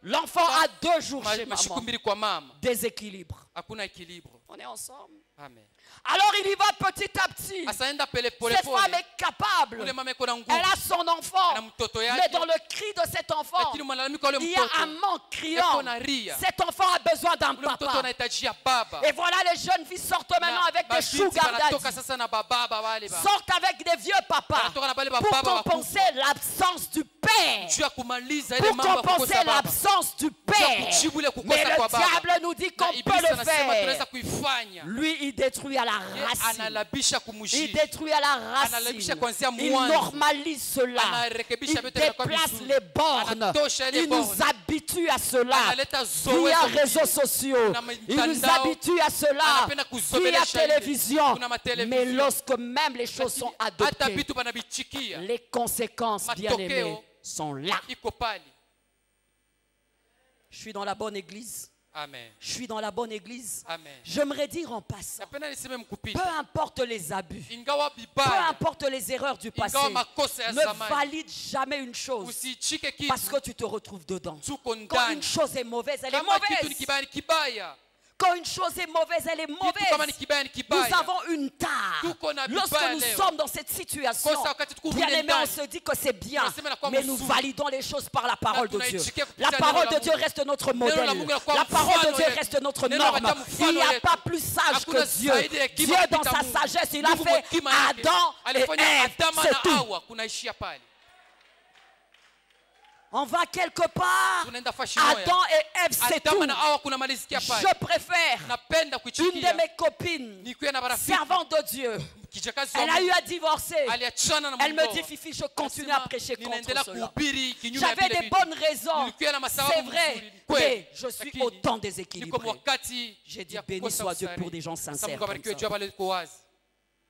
L'enfant a 2 jours chez mashiku maman. mbili kwa mama. Déséquilibre. Hakuna équilibre. On est ensemble. Amen. Alors il y va petit à petit. Asaenda pole Cette pole. femme est capable. Ule mama iko na nguvu. Elle a son enfant. Na mtoto yake. Mais dans le cri de cet enfant, Lakini malalamiko ya ule il y a mtoto. un manque criant. Eko na ria. Cet enfant a besoin d'un Ule mtoto papa. anahitajia baba. Et voilà, les jeunes filles sortent maintenant Na avec des babinti sugar banatoka daddy. sasa na bababa wale ba. Sortent avec des vieux papas. Banatoka na bale Pour bababa wakubwa. compenser l'absence du père. Juu ya kumaliza ile Pour mambo ya compenser kukosa baba. l'absence du père. kujibu ile kukosa Mais kwa le baba. diable nous dit qu'on Na peut ibilisi le anasema faire. tunaweza kuifanya. Lui, il détruit à la Ye racine. analabisha Il kumujiji. détruit à la Analabisha racine. kuanzia Il mwanzo. normalise cela. Anarekebisha Il vyote vinakuwa déplace vizuri. les bornes. Anatosha ile Il nous borne. habitue à cela. Analeta zoe Via za réseaux mjini. sociaux. Kuna Il nous mitandao. habitue à cela. Anapenda Via kusogelesha ile. télévision. Kuna matelevizio. Mais lorsque même les choses sont Hata adoptées, vitu banabichikia. les conséquences, bien Matokeo. aimées, sont là. Iko pale. Je suis dans la bonne église. Amen. Je suis dans la bonne église. Amen. J'aimerais dire en passant, Napenda niseme peu mkupita. importe les abus, Ingawa peu bibaya. importe les erreurs du passé, Ingawa makosa ya ne zamani. valide jamais une chose Usichike kitu. parce que tu te retrouves dedans. Tuko Quand ndani. une chose est mauvaise, elle est Kama kitu ni mauvaise. kibaya ni kibaya. Quand une chose est mauvaise, elle est Kitu kama ni mauvaise. kibaya ni Nous kibaya. avons une tare. Tuko na Lorsque vibaya nous leo. sommes dans cette situation, Kosa wakati tuko bien mule aimé, on ndani. se dit que c'est bien, Tunasema inakuwa mais nous mzuri. validons les choses par la parole de Na Dieu. tunaichikia La kupitia parole neno la de Dieu Mungu. reste notre Neno la modèle. Mungu inakuwa La parole de mfano Dieu yetu. reste notre Neno norme. inakuwa mfano Il n'y a yetu. pas plus sage Hakuna que Dieu. zaidi ya hekima Dieu, dans kupita sa Mungu. sagesse, il a Mungu fait hekima yake. Adam et Alifanya Ève. Adama C'est na tout. Hawa kunaishia pale. On va quelque part. Tunaenda fashi moya. Adam et Ève, c'est tout. Adama na Hawa kuna malizikia pale. Je préfère Napenda une de kuichikia. mes copines, Nikuwe na marafiki. servante de Dieu, kijakazi Elle a eu à divorcer. aliachana na Elle me mundoa. dit, Fifi, je continue à prêcher contre Ninaendelea cela. kuhubiri kinyume ya J'avais vile des vitu. bonnes raisons. Nilikuwa na masababu C'est vrai. mzuri, Mais kweli. je suis Lakini, autant niko déséquilibré. wakati J'ai dit, ya béni kukosa soit Dieu usari. pour des gens Sasa sincères Mungu comme abarikiwe ça. juu ya wale liko wazi.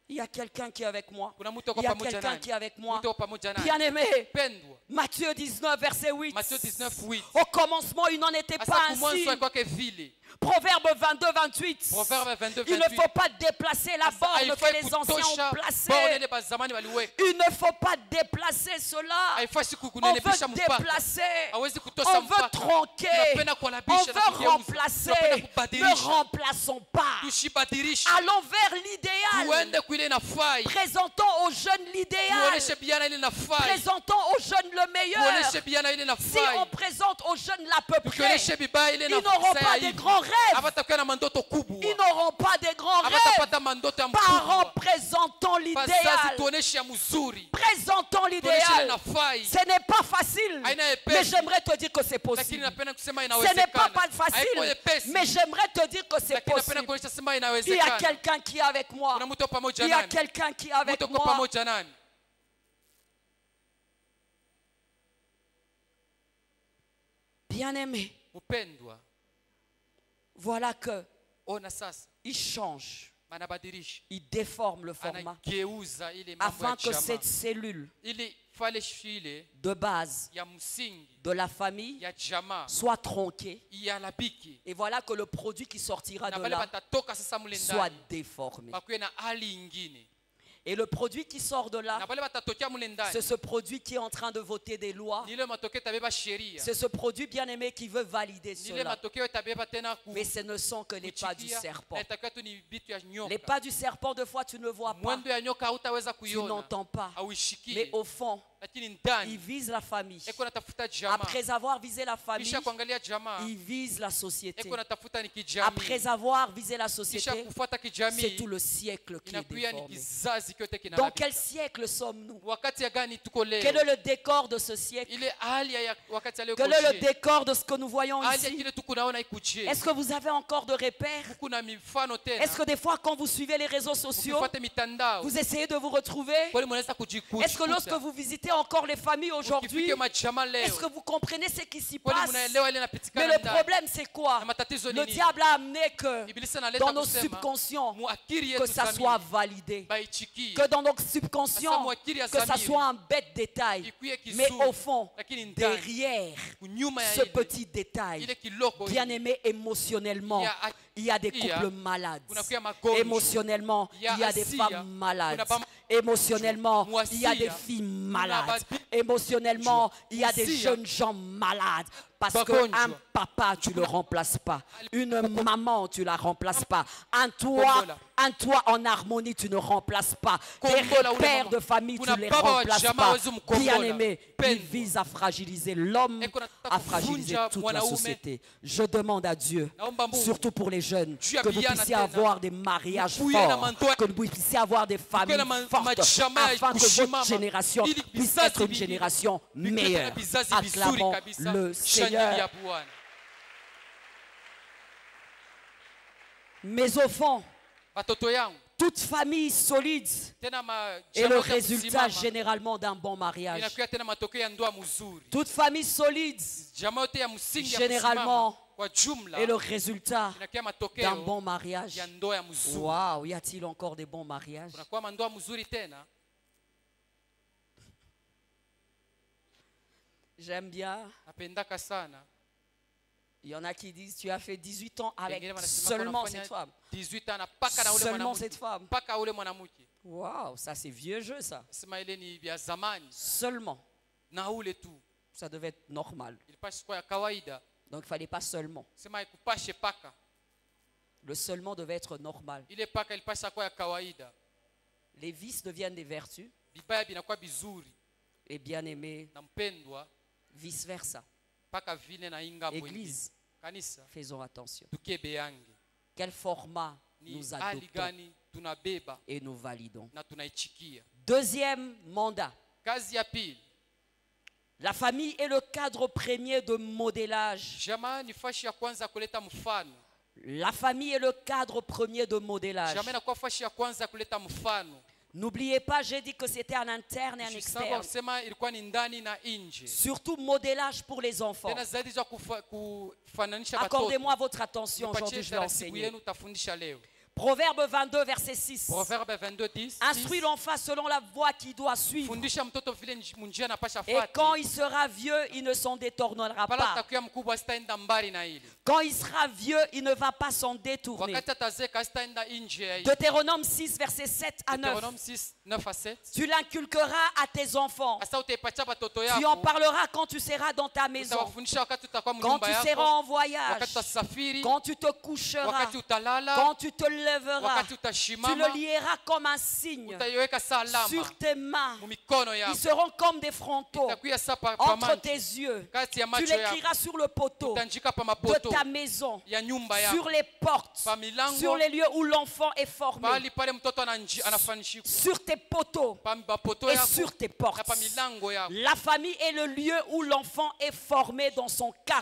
Il y a quelqu'un qui est avec moi. Kuna mtu ako Il y a pamoja quelqu'un nani? qui est avec moi. Mtu ako pamoja nani? Bien-aimé, Pendwa. Matthieu 19, verset 8. Matthieu 19, 8. Au commencement, il n'en était Asa pas kumwanzo ainsi. alikuwa ke vile. Proverbe 22, 28. Proverbe 22, Il ne 28. faut pas déplacer la borne Haifai que les anciens kutosha ont placée. borne ile bazamani waliweka. Il ne faut pas déplacer cela. Haifai On kunenepesha veut mpaka. déplacer. Hawezi On kutosa veut mpaka. tronquer. Tunapenda On kuhalabisha na veut kugeuza. remplacer. Tunapenda Ne kubadilisha. remplaçons pas. Tushibadilishe. Allons vers l'idéal. Tuende kuile inafai. Présentons aux jeunes l'idéal. Tuoneshe biana ile inafai. Présentons aux jeunes le meilleur. Tuoneshe biana ile Si inafai. on présente aux jeunes l'à peu près, Tukionyeshe bibaya ile ils n'auront pas des grands rêves. Hawatakuwa na mandoto kubwa. Ils n'auront pas des grands rêves. Hawatapata mandoto ya Parents, mkubwa. présentons Wazazi l'idéal. tuoneshe ya mzuri. Présentons Tuoneshe ile l'idéal. inafai. Ce n'est pas facile. Haina Mais epesi. j'aimerais te dire que c'est Lakini possible. napenda kusema Ce n'est pas inawezekana. Haiko facile. epesi. Mais j'aimerais te dire que c'est Lakini napenda possible. kuonyesha sema Il y a inawezekana. quelqu'un qui est avec moi. Kuna mtu pamoja Il y a nani? quelqu'un qui est avec Mtu uko moi. pamoja nani? Bien-aimé, Mpendwa, voilà que ona sasa il change, anabadilisha, il déforme le format anageuza ile mambo afin ya que jamaa cette cellule ili fale shile de base ya msingi de la famille ya jamaa soit tronquée. ialabiki Et voilà que le produit qui sortira na de bale là batatoka sasa mule soit ndani déformé. bakuwe na hali ingine Et le produit qui sort de là, na bale batatokea mule ndani c'est ce produit qui est en train de voter des lois. ni ile matokeo tabeba sheria C'est ce produit bien-aimé qui veut valider ni ile cela. matokeo tabeba tena Mais ce ne sont que les pas du kuchikia serpent. na itakuwa tu ni vitu ya Les nyoka. pas du serpent, de fois, tu ne le vois pas, Mwendo ya nyoka hautaweza tu kuiona n'entends pas. Mais auishikie, au fond, lakini il ndani vise la famille. eko natafuta jamaa. Après avoir visé la famille, Kisha kuangalia jamaa il vise la société. eko natafuta ni kijamii. Après avoir visé la Kisha société, kufuata c'est kijamii tout le siècle qui est inakuya ni déformé. kizazi kyote Dans quel kinalabika. siècle sommes-nous? Wakati ya gani tuko leo? Quel est le décor de ce siècle? Ile hali ya wakati leo Quel est le décor de ce que nous voyons hali ya ici? kile tukunaona ikuje. Est-ce que vous avez encore de repères? Kuna mifano tena. Est-ce que des fois, quand vous suivez les réseaux sociaux, Ukifuata mitandao vous essayez de vous retrouver? kweli mnaweza kujikuta. Est-ce que lorsque vous visitez encore les familles aujourd'hui, Ukifika majamaa leo est-ce que vous comprenez ce qui s'y kweli passe? mnaelewa ile Mais inapitikana le ndani. problème, c'est quoi? Na matatizo ni Le nini? diable a amené que Ibilisi analeta dans nos kusema, subconscients, mu akili que yetu ça zamiri, soit validé. baichikie. Que dans nos Sasa subconscients, mu akili ya que ça zamiri, soit un bête détail. ikuye Mais kizuri, au fond, lakini ndani, derrière kunyuma ya ce ile, petit détail, ile kiloko bien ile, aimé émotionnellement, il y a des il y a- couples malades. kunakuya magonjwa. Émotionnellement, Il y a il y a des Asia, femmes malades. kuna bama- Émotionnellement, il y a des Mwasia, filles kuna malades. babi- Émotionnellement, il y a des Mwasia, jeunes gens malades. Parce bagonjwa. qu'un papa, tu ne le remplaces pas. Une maman, tu ne la remplaces pas. Un Kombola. toit en harmonie, tu ne remplaces pas. Des Kombola ule repères mama. de famille, tu Kuna ne les baba wa remplaces jamaa pas. hawezi mkombola. Bien aimé, il Pendwa. vise à fragiliser l'homme, Eko nataka à fragiliser kuvunja toute la mwanaume. société. Je demande à Dieu, Naomba Mungu, surtout pour les jeunes, juu ya que vous vijana puissiez tena, avoir des mariages mkuye na forts, mandoa- que vous puissiez avoir des familles na fortes, majamaa ya afin que votre kushimama, génération ili puisse vizazi être une vingi génération vikwe meilleure. tena vizazi vizuri Acclamons kabisa. le Shangilia Seigneur. Bwana. Mais au fond, Watoto yangu toute famille solide tena est le jamaa ya résultat kusimama, généralement d'un bon mariage. inakuwa tena matokeo ya ndoa mzuri. Toute famille solide Jamaa yote ya msingi ya Généralement, kusimama kwa jumla est le résultat inakuwa d'un matokeo bon mariage. ya ndoa ya mzuri. Waouh, y a-t-il encore des bons mariages? Kunakuwa mandoa mzuri tena. J'aime bien. Napendaka sana. Il y en a qui disent, tu as fait 18 ans avec Wengine wanasema seulement unafanya cette femme. 18 ans na paka na ule Seulement mwanamke. cette femme. Paka ule mwanamke. Waouh, ça c'est vieux jeu ça. Sema ile ni vya zamani Seulement, na ule tu. ça devait être normal. Ilipasha kuwa ya kawaida. Donc il fallait pas seulement. Sema ikupashe paka. Le seulement devait être normal. Ile paka ilipasha kuwa ya kawaida. Les vices deviennent des vertus Vibaya vinakuwa vizuri et bien aimé, na mpendwa vice versa. paka vile na inga mwingine. Église, Kanisa faisons attention. tukebe yange. Quel format Ni nous hali adoptons gani tunabeba et nous validons. na tunaichikia. Deuxième mandat. Kazi ya pili, La famille est le cadre premier de modélage. jamaa ni fashi ya kwanza kuleta mfano. La famille est le cadre premier de modélage. Jamaa inakuwa fashi ya kwanza kuleta mfano. N'oubliez pas, j'ai dit que c'était un interne et un Usisahau externe. kusema ilikuwa ni ndani na nje. Surtout modélage pour les enfants. Tena zaidi za kufananisha Accordez-moi votre attention, Nipatie aujourd'hui je vais taratibu enseigner. yenu tafundisha leo. Proverbe 22, verset 6. Proverbe 22:10. Instruis l'enfant selon la voie qu'il doit suivre. Fundisha mtoto vile munjia anapasha Et fuata. quand il sera vieux, il ne s'en détournera Pala pas. atakuwa mkubwa sitaenda mbali na ile. Quand il sera vieux, il ne va pas s'en détourner. Wakati atazeka sitaenda nje ya ile. Deutéronome 6, verset 7 à 9. Deutéronome 6, 9 à 7. Tu l'inculqueras à tes enfants. Asa utaipatia batoto Tu en yako. parleras quand tu seras dans ta maison. Utawafundisha wakati utakuwa Quand mnyumba tu yako. seras en voyage. Wakati utasafiri. Quand tu te coucheras. Wakati utalala. Quand tu te lèveras. Wakati Tu utashimama. le lieras comme un signe Utaiweka saa alama sur tes mains. mu mikono Ils yako. seront comme des frontaux Itakuwa saa pa entre macho. tes yeux. Kati ya Tu macho yako. l'écriras sur le poteau Utanjika pa de mapoto ta maison, ya nyumba sur yako. les portes, Pa milango. sur les lieux où l'enfant est formé, Pali pale mtoto anafanishika. sur tes poteaux Pa mapoto et yako. sur tes Na portes. pa milango yako. La famille est le lieu où l'enfant est formé dans son Jamani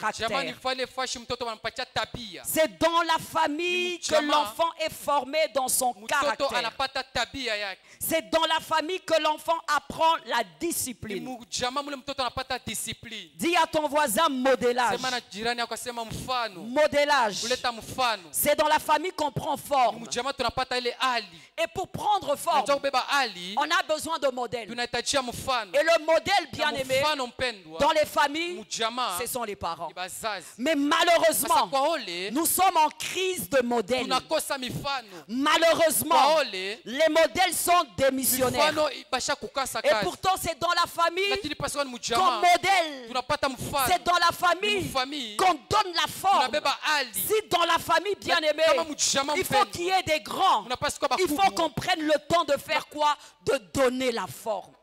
caractère. fale fashi mtoto wanampatia tabia. C'est dans la famille que Jamaa. l'enfant est formé dans son Mtoto caractère. anapata tabia yake. C'est dans la famille que l'enfant apprend la Ni discipline. mjamaa mule mtoto anapata discipline. Dis à ton voisin modélage. Sema na jirani yako sema mfano. Modélage. Kuleta mfano. C'est dans la famille qu'on prend forme. Mjamaa tunapata ile hali. Et pour prendre forme, Unajua kubeba hali. on a besoin de modèles. Tunahitajia mfano. Et le modèle Na bien-aimé mfano mpendwa. dans les familles, Mjamaa ce sont les parents. ni bazazi. Mais Sasa malheureusement, kwa ole nous sommes en crise de modèles. tunakosa mifano. Malheureusement, Kwa ole les modèles sont démissionnaires. mifano basha kukasa Et kazi. pourtant, c'est dans la famille Lakini pasiwa ni qu'on mjamaa. modèle. Tunapata mfano. C'est dans la Ni famille mfamii. qu'on donne la forme. Tunabeba hali. Si dans la famille bien-aimée, Kama mjamaa il faut mpendwa. qu'il y ait des grands. Unapaswa kuwa Il faut bakubwa. qu'on prenne le temps de faire quoi? De donner la forme.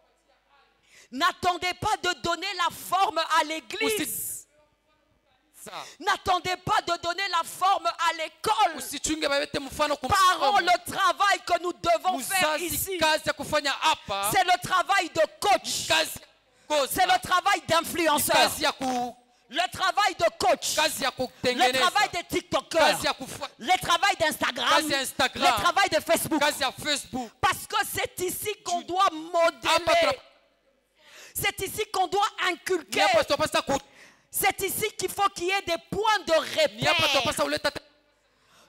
N'attendez pas de donner la forme à l'église. N'attendez pas de donner la forme à l'école. Usichunge babete mfano Parents, le travail que nous devons faire Muzazi ici, kazi ya kufanya hapa. c'est le travail de coach. Kazi ya koza. C'est le travail d'influenceur. Kazi ya ku Le travail de coach. kazi ya Le kutengeneza. travail des TikTokers. Kazi ya kufa. Le travail d'Instagram. Kazi ya Instagram. Le travail de Facebook. Kazi ya Facebook. Parce que c'est ici qu'on doit Hapa modeler. tuna- C'est ici qu'on doit inculquer. Ni hapa tunapaswa ku C'est ici qu'il faut qu'il y ait des points de ni hapa repère. tunapaswa kuleta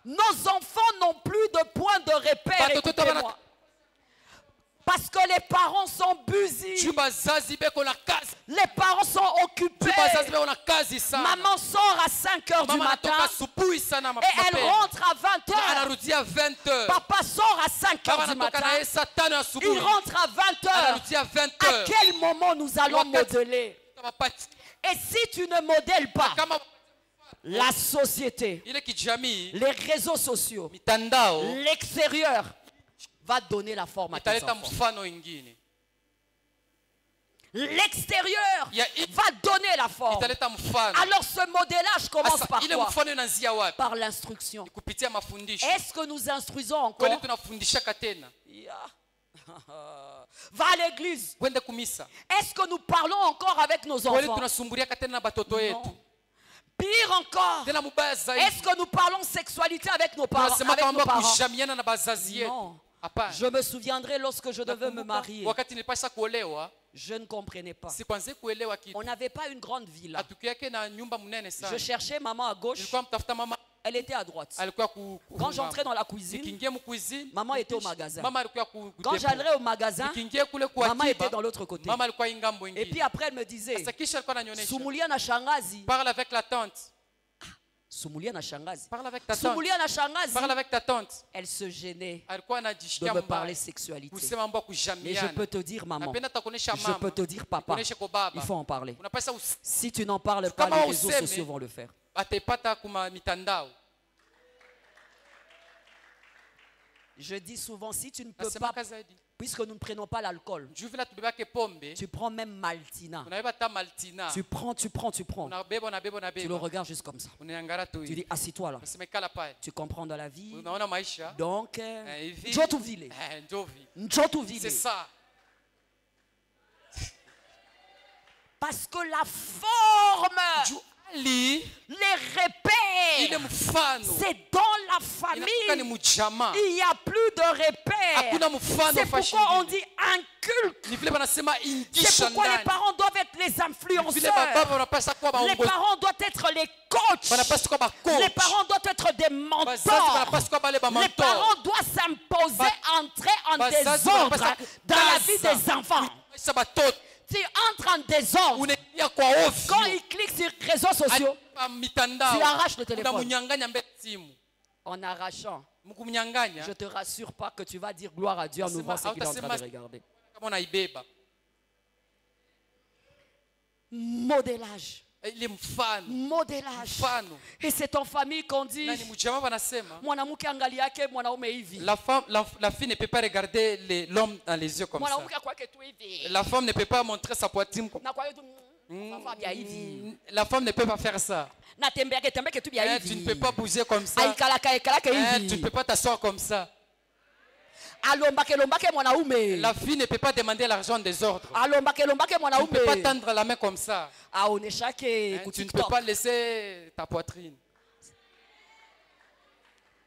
Nos enfants n'ont plus de points de repère. Batoto Écoutez-moi. bana- Parce que les parents sont busy. juu bazazi beko na kazi. Les parents sont occupés. Juu bazazi beko na kazi sana. Maman sort à 5 heures du Mama matin anatoka asubuhi sana et elle mapema. rentre à 20 Na heures. anarudia 20h. Papa sort à 5 heures Baba du anatoka matin. na yeye saa 5 Il asubuhi. rentre à 20 heures. Anarudia À 20h. quel moment nous allons Wakati- modeler? Et si tu ne modèles pas Kama la société, ile kijamii les réseaux sociaux, mitandao l'extérieur va donner la forme à tes italeta enfants. mfano ingine. L'extérieur Ya- va donner la forme. Italeta mfano. Alors ce modélage commence Asa, par ile quoi? mfano inaanzia wapi? Par l'instruction. Ni kupitia mafundisho. Est-ce que nous instruisons encore? Kweli tunafundishaka tena. Yeah. Va à l'église. Kwende kumisa. Est-ce que nous parlons encore avec nos Kweli enfants? tunasumbuliaka tena na batoto yetu. Non. Pire encore. Tena mubaya Est-ce zaidi. que nous parlons sexualité avec nos parents? Tunasema Avec nos kwamba parents? kujamiana na bazazi yetu. Non. Hapana. Je me souviendrai lorsque je devais me marier. Wakati nilipasha kuolewa, Je ne comprenais pas. sikwanze kuelewa kitu. On n'avait pas une grande villa. Atuki yake na nyumba mnene Je sana. cherchais maman à gauche, Nilikuwa mtafuta mama, elle était à droite. alikuwa Quand j'entrais dans la cuisine, nikiingia mu cuisine, maman était au magasin. mama alikuwa Quand j'allais au magasin, nikiingia kule kwa maman était akiba, dans l'autre côté. mama alikuwa ingambo Et ingine. puis après, elle me disait, Sasa kisha alikuwa ananionyesha, Sumulia na shangazi. parle avec la tante, Sumulia na shangazi. parle avec ta tante, Sumulia na shangazi. parle avec ta tante. Elle se gênait Alikuwa de anajishikia me mbaya parler sexualité. kusema mambo ya Mais je kujamiana. peux te dire, maman, Napenda takuonesha je mama, peux te dire, papa, nikuoneshe kwa baba. il faut en parler. Unapaswa Si tu n'en parles pas, Kama les réseaux useme, sociaux vont le faire. ataipata kuma mitandao. Je dis souvent, si tu ne peux Nasema pas, zaidi. puisque nous ne prenons pas l'alcool, Juu vile tubebake pombe, tu prends même Maltina. unabeba ta maltina. Tu prends. Unabeba, unabeba, Tu le unabeba. regardes juste comme ça. Unaangara tu Tu hivi. dis, assis-toi là. Unasema ikala pale. Tu comprends de la vie. Unaona maisha. Donc, Hivi. njoo tuvile. Njovi. Njoo tuvile. C'est ça. Parce que la forme Ali Les ile repères, mfano c'est dans la inakuwa ni famille. mjamaa. Il n'y a plus de repères. Hakuna mfano C'est fashi pourquoi on ingine. dit inculque. Ni vile banasema C'est ingisha pourquoi les ndani. parents doivent être les Vile influenceurs. baba wanapaswa kuwa Les baongozi. parents doivent être les coachs. Banapaswa kuwa bacoach. Les parents doivent être des Bazazi mentors. banapaswa kuwa bale Les bamantor. parents doivent s'imposer, entrer en Bazazi désordre banapaswa dans la vie kukaza. des enfants. Maisha batoto. Tu entres en désordre. Unaingia kwa Quand ovyo. ils cliquent sur les réseaux sociaux, Kwa mitandao. tu arraches le téléphone. Unamunyanganya mbele simu. En arrachant, Mkumnyanganya. je te rassure pas que tu vas dire gloire à Dieu en ouvrant ce qu'il est en train de regarder. Kama unaibeba. Modélage. Ile mfano. Modélage. Mfano. Et c'est en famille qu'on dit Na ni mjamaa wanasema. mwanamke angalia yake mwanaume hivi. La fille ne peut pas regarder l'homme dans les yeux comme ça. Mwanamke kwake tu hivi. La femme ne peut pas montrer sa poitrine comme Na kwa hiyo tu sasa bia hivi. La femme ne peut pas faire ça. Na tembeke tu bia hivi. Tu ne peux pas bouger comme ça. Aikalaka Tu ne hivi. peux pas t'asseoir comme ça. Alombake mwanaume. La fille ne peut pas demander l'argent des ordres. Alombake Tu ne peux pas mwanaume. tendre la main comme ça. Aoneshake Tu ne peux pas laisser ta poitrine.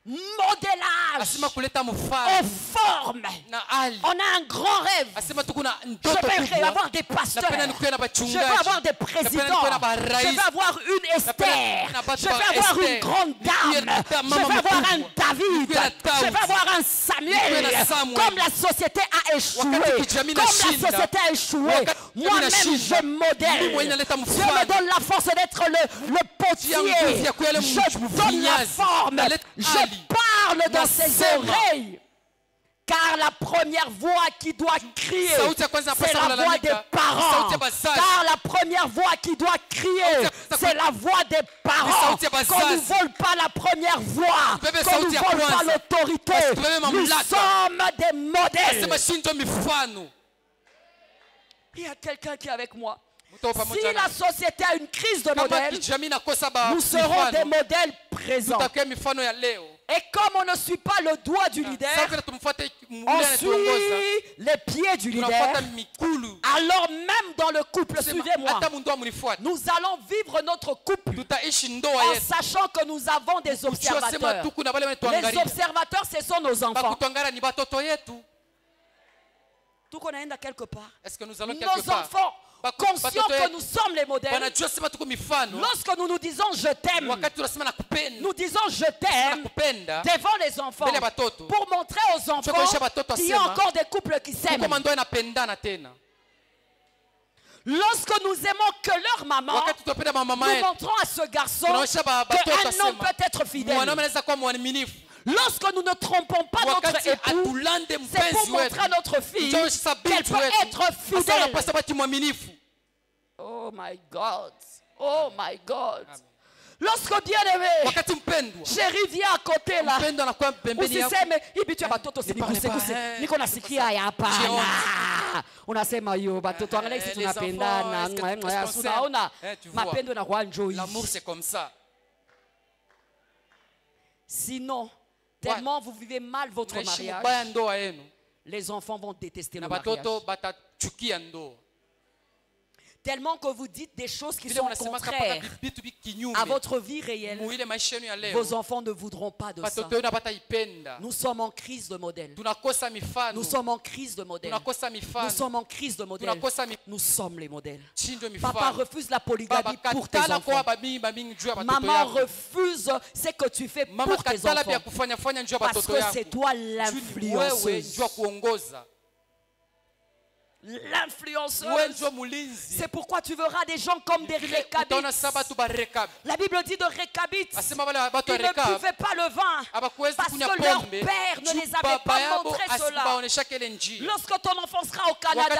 Modélage. Asema kuleta On mfano forme. na hali. On a un grand rêve. Asema tukuna Je ndoto veux kubwa. avoir des pasteurs. Napenda nikuwe na Je veux bachungaji. avoir des Napenda présidents. nikuwe na barais. Je veux avoir une Esther. Je veux avoir Esther. une grande dame. Je veux avoir un David. Je veux avoir un Samuel. Comme la société a échoué. Comme la société a échoué. Moi-même, je modèle. Dieu me donne la force d'être le potier. Je donne la forme. Je parle dans ses oreilles. Car la première voix qui doit crier, c'est la voix des parents. Car la première voix qui doit crier, c'est la voix des parents. Qu'on ne vole pas la première voix. Qu'on ne vole pas l'autorité. Nous sommes des modèles. Il y a quelqu'un qui est avec moi. Si la société a une crise de modèle, nous serons des modèles présents. Et comme on ne suit pas le doigt du leader, on suit les pieds du leader. Alors même dans le couple, suivez-moi, nous allons vivre notre couple en sachant que nous avons des observateurs. Les observateurs, ce sont nos enfants. Tout qu'on a quelque part. Nos enfants, conscients que nous sommes les modèles, lorsque nous nous disons je t'aime, nous disons je t'aime devant les enfants pour montrer aux enfants qu'il y a encore des couples qui s'aiment. Lorsque nous aimons que leur maman, nous montrons à ce garçon qu'un homme peut être fidèle. Lorsque nous ne trompons pas notre époux, c'est pour montrer à notre fille qu'elle peut être fidèle. Oh my God. Oh my God. Lorsque bien aimé, chérie vient à côté là. Usiseme hivi tu batoto siniguse niko nasikia hapana. Unasema yo batoto angalia sisi tunapendana. Unaona mapendo na kwa njoo. L'amour c'est comme ça. Sinon, tellement vous vivez mal votre mariage, les enfants vont détester le mariage. Tellement que vous dites des choses qui sont contraires à votre vie réelle, vos enfants ne voudront pas de ça. Nous sommes en crise de modèle. Nous sommes en crise de modèle. Nous sommes en crise de modèle. Nous sommes les modèles. Papa refuse la polygamie pour tes enfants. Maman refuse ce que tu fais pour tes enfants. Parce que c'est toi l'influenceuse. L'influenceuse. C'est pourquoi tu verras des gens comme des récabites. La Bible dit de récabites. Ils ne buvaient pas le vin parce que leur père ne les avait pas montré cela. Lorsque ton enfant sera au Canada,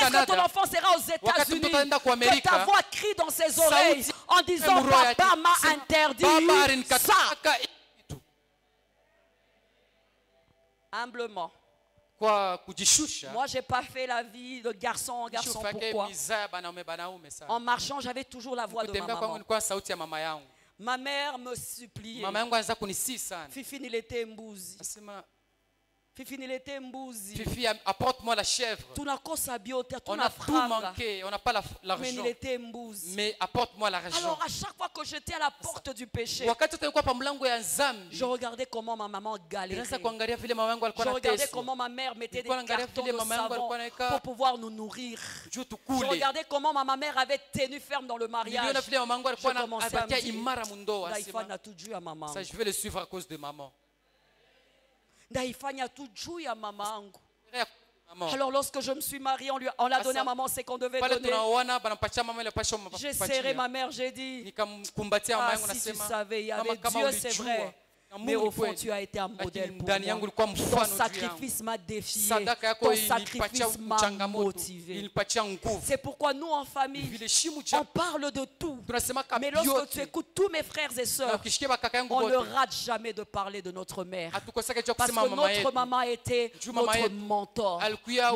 lorsque ton enfant sera aux États-Unis, que ta voix crie dans ses oreilles en disant papa m'a interdit ça. Humblement. Moi, j'ai pas fait la vie de garçon en garçon. Pourquoi? En marchant, j'avais toujours la voix de ma maman. Ma mère me suppliait. Fifi, il était mbouzi. Fifi, apporte-moi la chèvre. On a tout manqué, on n'a pas l'argent. Mais apporte-moi l'argent. Alors à chaque fois que j'étais à la porte du péché, je je regardais comment ma maman galérait. Je regardais comment ma mère mettait des cartons de savon pour pouvoir nous nourrir. Je regardais comment ma mère avait tenu ferme dans le mariage. Je commençais à me dire, Daïfana tout jus à maman. Ça, je vais le suivre à cause de maman. Daïfana tout jus à maman. Alors lorsque je me suis mariée, on a donné à maman ce qu'on devait donner. J'ai serré ma mère, j'ai dit, ah, si tu savais, il y avait Dieu, c'est vrai. Mais au fond, tu as été un modèle pour moi. Ton sacrifice m'a défié. Ton sacrifice m'a motivé. C'est pourquoi nous, en famille, on parle de tout. Mais lorsque tu écoutes tous mes frères et sœurs, on ne rate jamais de parler de notre mère. Parce que notre maman était notre mentor.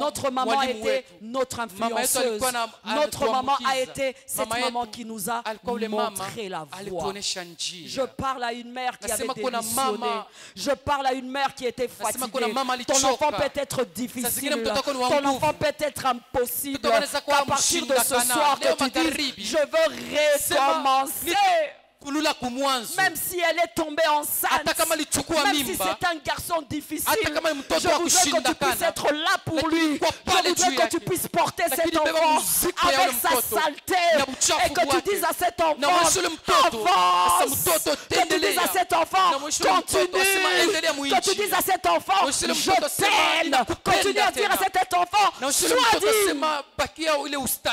Notre maman était notre influenceuse. Notre maman a été cette maman qui nous a montré la voie. Je parle à une mère qui avait démissionné. Je parle à une mère qui était fatiguée. Ton enfant peut être difficile. Ton enfant peut être impossible. À partir de ce soir que tu dis, je veux recommencer. Même si elle est tombée enceinte, même si c'est un garçon difficile, je voudrais que tu puisses être là pour lui. Je voudrais que tu puisses porter cet enfant avec sa saleté et que tu dises à cet enfant, avance. Que tu dises à cet enfant, continue. Que tu dises à cet enfant, je t'aime. Continue à dire à cet enfant, sois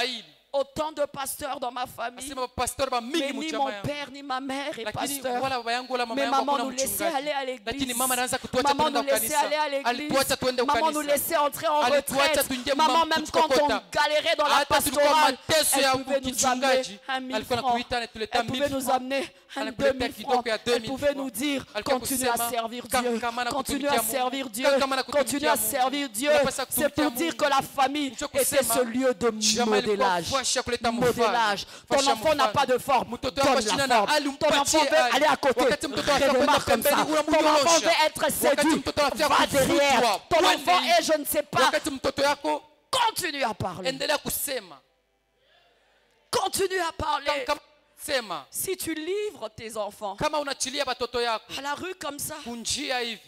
digne. Autant de pasteurs dans ma famille, mais ni mon père ni ma mère est pasteur. Mais maman nous laissait aller à l'église. Maman nous laissait aller à l'église. Maman nous laissait entrer en retraite. Maman, même quand on galérait dans la pastorale, elle pouvait nous amener 1 000 francs. Elle pouvait nous amener 2 000 francs. Elle pouvait nous dire, continue à servir Dieu. Continue à servir Dieu. Continue à servir Dieu. C'est pour dire que la famille était ce lieu de modélage. Modélage. Ton enfant n'a pas de forme, donne la forme. Ton enfant veut aller à côté, redémarre comme ça. Ton enfant veut être séduit, va derrière. Ton enfant est, je ne sais pas, continue à parler. Continue à parler. Si tu livres tes enfants à la rue comme ça,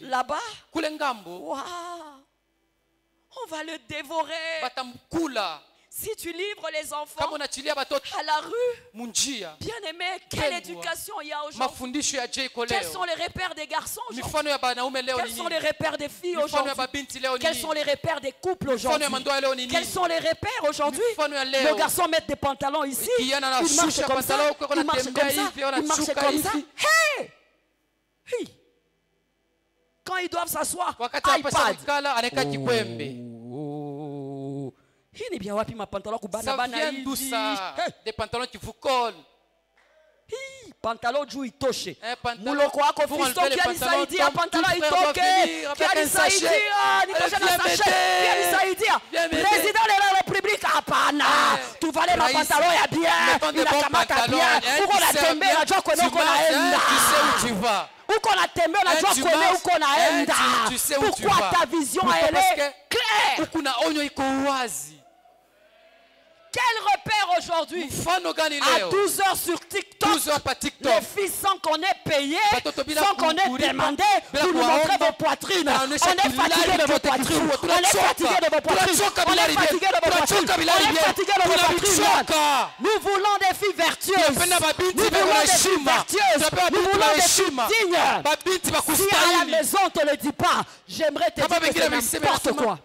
là-bas, wow, on va le dévorer. Si tu livres les enfants à la rue, bien aimé, quelle éducation il y a aujourd'hui? Quels sont les repères des garçons aujourd'hui? Quels sont les repères des filles aujourd'hui? Quels sont les repères des couples aujourd'hui? Quels sont les repères aujourd'hui? Nos garçons mettent des pantalons ici, ils marchent comme ça, ils marchent comme ça, ils marchent comme ça. Hey! Hey! Quand ils doivent s'asseoir, iPad. Hii ni bien wapi mapantalon kubana bana hivi. Des pantalons qui vous collent. Hii pantalon juu itoshe. Muloko wako Fisto kianisaidia pantalon itoke. Kianisaidia nitoshe na sachet. Kianisaidia. Président de la République hapana. Tuvale mapantalon ya bien. Inakamata bien. Uko na tembe na jua kwenu uko naenda. Tu sais où tu vas. Uko na tembe na jua kwenu uko naenda. Pourquoi ta vision elle est claire? Uko na onyo iko wazi. Quel repère aujourd'hui? À 12h sur TikTok, les filles sans qu'on ait payé, sans qu'on ait demandé, vous nous montrez vos poitrines. On est fatigué de vos poitrines. On est fatigué de vos poitrines. On est fatigué de vos poitrines. On est fatigué de vos poitrines. Nous voulons des filles vertueuses. Nous voulons des filles vertueuses. Nous voulons des filles dignes. Si à la maison on ne te le dit pas, j'aimerais te dire que c'est n'importe quoi.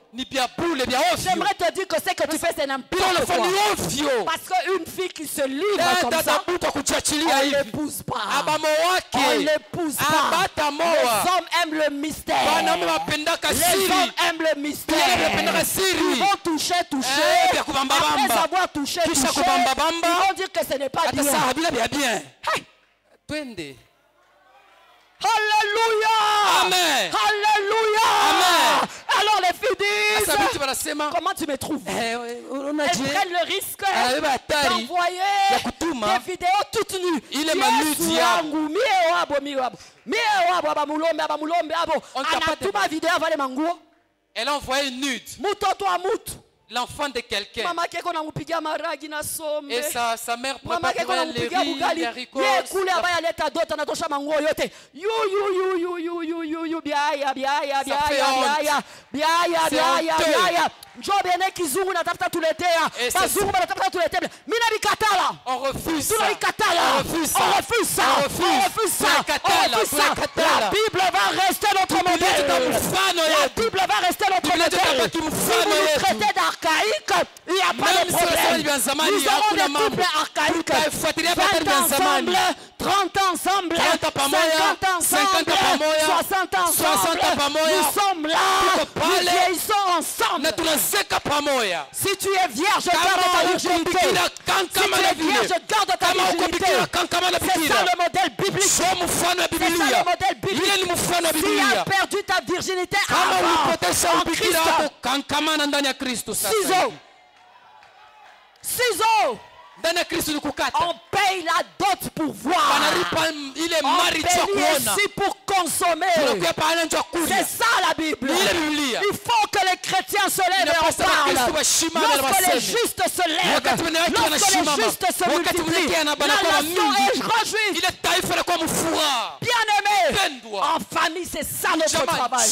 J'aimerais te dire que ce que tu fais c'est n'importe quoi. Parce qu'une fille qui se livre comme ça, on ne l'épouse pas. On ne l'épouse pas. Les hommes aiment le mystère. Les hommes aiment le mystère. Ils vont toucher. Après avoir touché, ils vont dire que ce n'est pas bien. Hey. Alléluia. Amen. Alléluia. Amen. Alors les filles disent, comment tu me trouves? Elles prennent le risque d'envoyer des vidéos toutes nues. Il est manudiable. Anatuma video avale manguo. Elle a envoyé une nude. L'enfant de quelqu'un. Et sa mère préparait les riz, les haricots. On refuse ça. La Bible va rester notre modèle. La Bible va rester notre modèle. Si vous nous traitez d'archaïque, il n'y a pas de problème. Nous aurons des couples archaïques. 20 ensemble, 30 ensemble, 50 ensemble, 60 ensemble. Nous sommes là. Nous vieillissons ensemble. Si tu es vierge, garde ta virginité. Si tu es vierge, garde ta virginité. C'est ça le modèle biblique. C'est ça le modèle biblique. Si tu as perdu ta virginité avant, en Christ, ciseaux. On paye la dot pour voir. On paye ici pour consommer. C'est ça la Bible. Il faut que les chrétiens se lèvent et en parlent. Lorsque les justes se lèvent, lorsque les justes se multiplient, la nation est réjouie. Bien-aimés, en famille, c'est ça notre travail.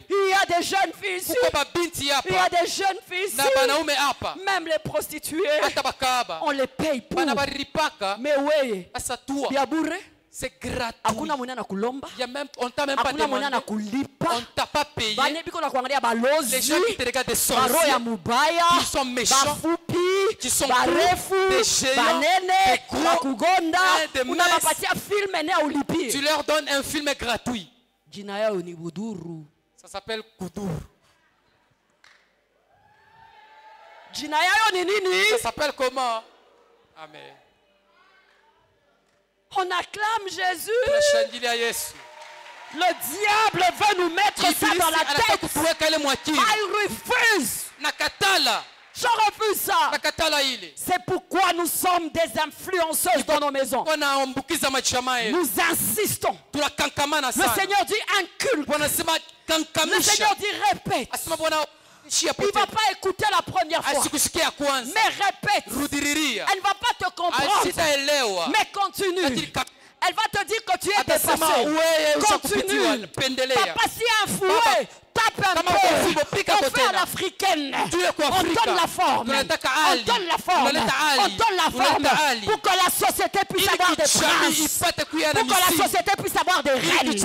Il y a des jeunes filles ici. Il y a des jeunes filles ici. Même les prostituées. On les paye pour. Mais oui, c'est gratuit. On t'a même pas demandé. On t'a pas payé. Les gens qui te regardent des sorciers, qui sont méchants, qui sont des géants, des gros, des minces. Tu leur donnes un film gratuit. Ça s'appelle Kuduru. Ça s'appelle comment? Amen. On acclame Jésus. Le diable veut nous mettre ça dans la tête. I refuse. Je refuse ça. C'est pourquoi nous sommes des influenceuses dans nos maisons. Nous insistons. Le Seigneur dit inculque. Le Seigneur dit répète. Il ne va pas écouter la première fois. Mais répète. Elle ne va pas te comprendre. Mais continue. Elle va te dire que tu es dépassé. Continue. Papa, si un fouet tape un peu, on fait à l'africaine. On donne la forme. On donne la forme. On donne la forme pour que la société puisse avoir des princes. Pour que la société puisse avoir des reines.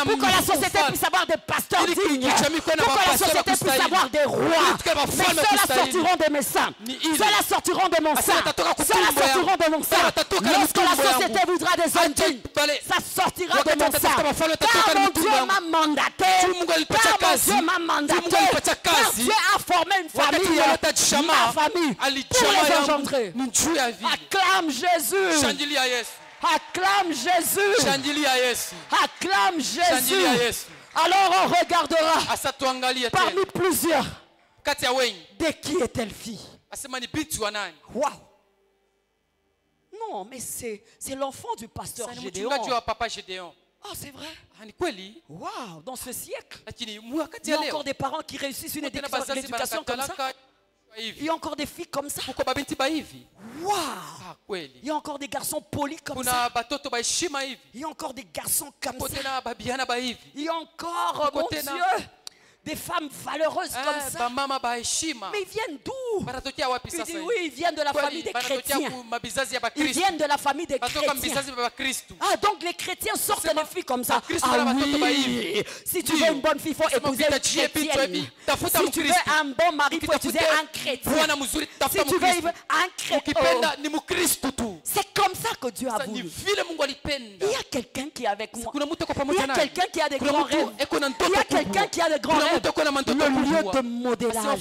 Pour que la société puisse avoir des pasteurs dignes. Pour que la société puisse avoir des rois. Mais ceux-là sortiront de mes seins. Ceux-là sortiront de mon sein. Ceux-là sortiront de mon sein. Lorsque la société voudra des hommes dignes, ça sortira de mon sein. Car mon Dieu m'a mandaté. Car mon Dieu m'a mandaté. Car Dieu a formé une famille. Ma famille. Pour les engendrer. Acclame Jésus. Acclame Jésus. Acclame Jésus. Alors on regardera parmi plusieurs. De qui est-elle fille? Wow. Non, mais c'est l'enfant du pasteur Gédéon. Oh, c'est vrai? Wow, dans ce siècle, il y a encore des parents qui réussissent une éducation comme ça. Il y a encore des filles comme ça. Wow. Il y a encore des garçons polis comme ça. Il y a encore des garçons comme ça. Il y a encore, mon Dieu, des femmes valeureuses comme ça. Mais ils viennent d'où? Il dit oui, ils viennent de la famille des chrétiens. Ils viennent de la famille des chrétiens. Ah, donc les chrétiens sortent des filles comme ça. Ah oui, si tu veux une bonne fille, il faut épouser une chrétienne. Si tu veux un bon mari, il faut épouser un chrétien. Si tu veux un chrétien, c'est comme ça que Dieu a voulu. Il y a quelqu'un qui est avec moi. Il y a quelqu'un qui a des grands rêves. Il y a quelqu'un qui a des grands rêves. Le lieu de modélage.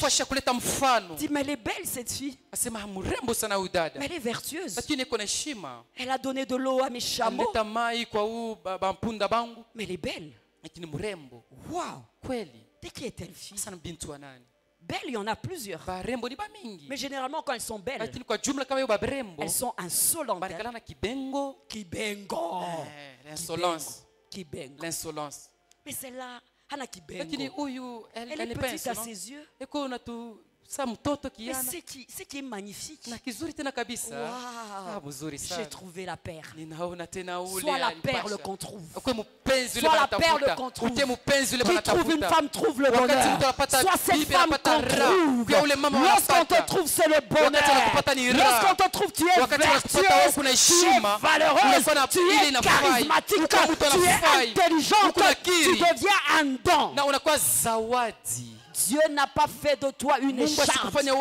Dis, mais elle est belle cette fille. Mais elle est vertueuse. Elle a donné de l'eau à mes chameaux. Mais elle est belle. Wow. De qui est-elle fille? Belle, il y en a plusieurs. Mais généralement, quand elles sont belles, elles sont insolentes. Kibengo. L'insolence. Mais c'est là lakini huyu elle est petite à ses yeux. Mais c'est qui est magnifique. Wow. J'ai trouvé la perle. Soit la perle qu'on trouve. Soit la perle qu'on trouve. Qui trouve une femme trouve le bonheur. Soit cette femme qu'on trouve. Lorsqu'on te trouve, c'est le bonheur. Lorsqu'on te trouve, tu es vertueuse, tu es valeureuse, tu es charismatique, tu es intelligente, tu deviens un don. Dieu n'a pas fait de toi une écharpe. Dieu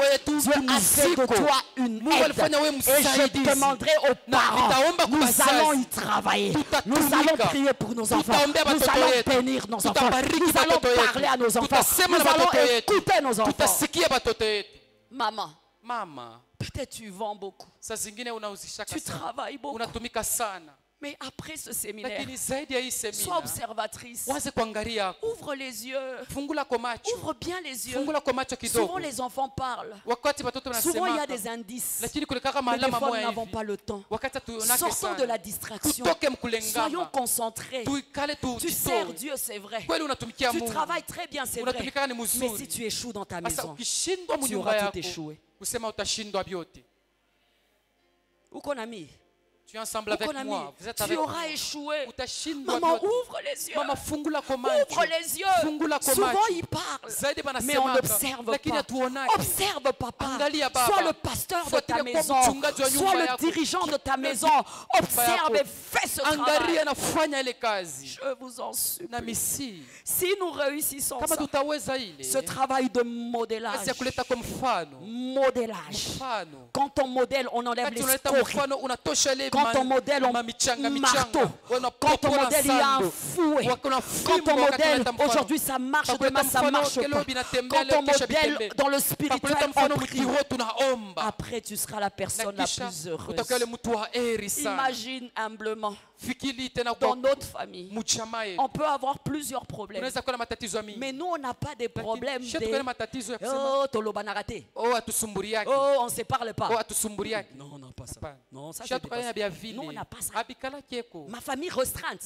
a fait de toi une aide. Et je demanderai aux parents, nous allons y travailler. Nous allons prier pour nos enfants. Nous allons bénir nos enfants. Nous allons parler à nos enfants. Nous allons écouter nos enfants. Maman, peut-être tu vends beaucoup. Tu travailles beaucoup. Mais après ce séminaire, sois observatrice. Ouvre les yeux. Ouvre bien les yeux. Souvent les enfants parlent. Souvent il y a des indices. Mais des fois nous n'avons pas le temps. Sortons de la distraction. Soyons concentrés. Tu sers Dieu, c'est vrai. Tu travailles très bien, c'est vrai. Mais si tu échoues dans ta maison, tu auras tout échoué. Où qu'on a mis? Tu es ensemble avec moi. Vous êtes avec tu auras échoué. Maman, ouvre les yeux. Ouvre les yeux. Souvent, il parle. Mais on n'observe pas. Observe, papa. Sois le pasteur de ta maison. Sois le dirigeant de ta maison. Observe et fais ce travail. Je vous en supplie. Si nous réussissons ça, ce travail de modélage. Quand on modèle, on enlève les scories. Quand on modèle, on marteau. Quand on modèle, il y a un fouet. Quand on modèle, aujourd'hui ça marche, demain ça marche pas. Quand on modèle dans le spirituel, on prie. Après, tu seras la personne la plus heureuse. Imagine humblement. Dans notre famille, on peut avoir plusieurs problèmes. Mais nous, on n'a pas de problèmes de oh, tolobanarate. Oh, on ne se parle pas. Non, non, pas ça. Non, ça c'est dépassé. Nous, on n'a pas ça. Ma famille restreinte.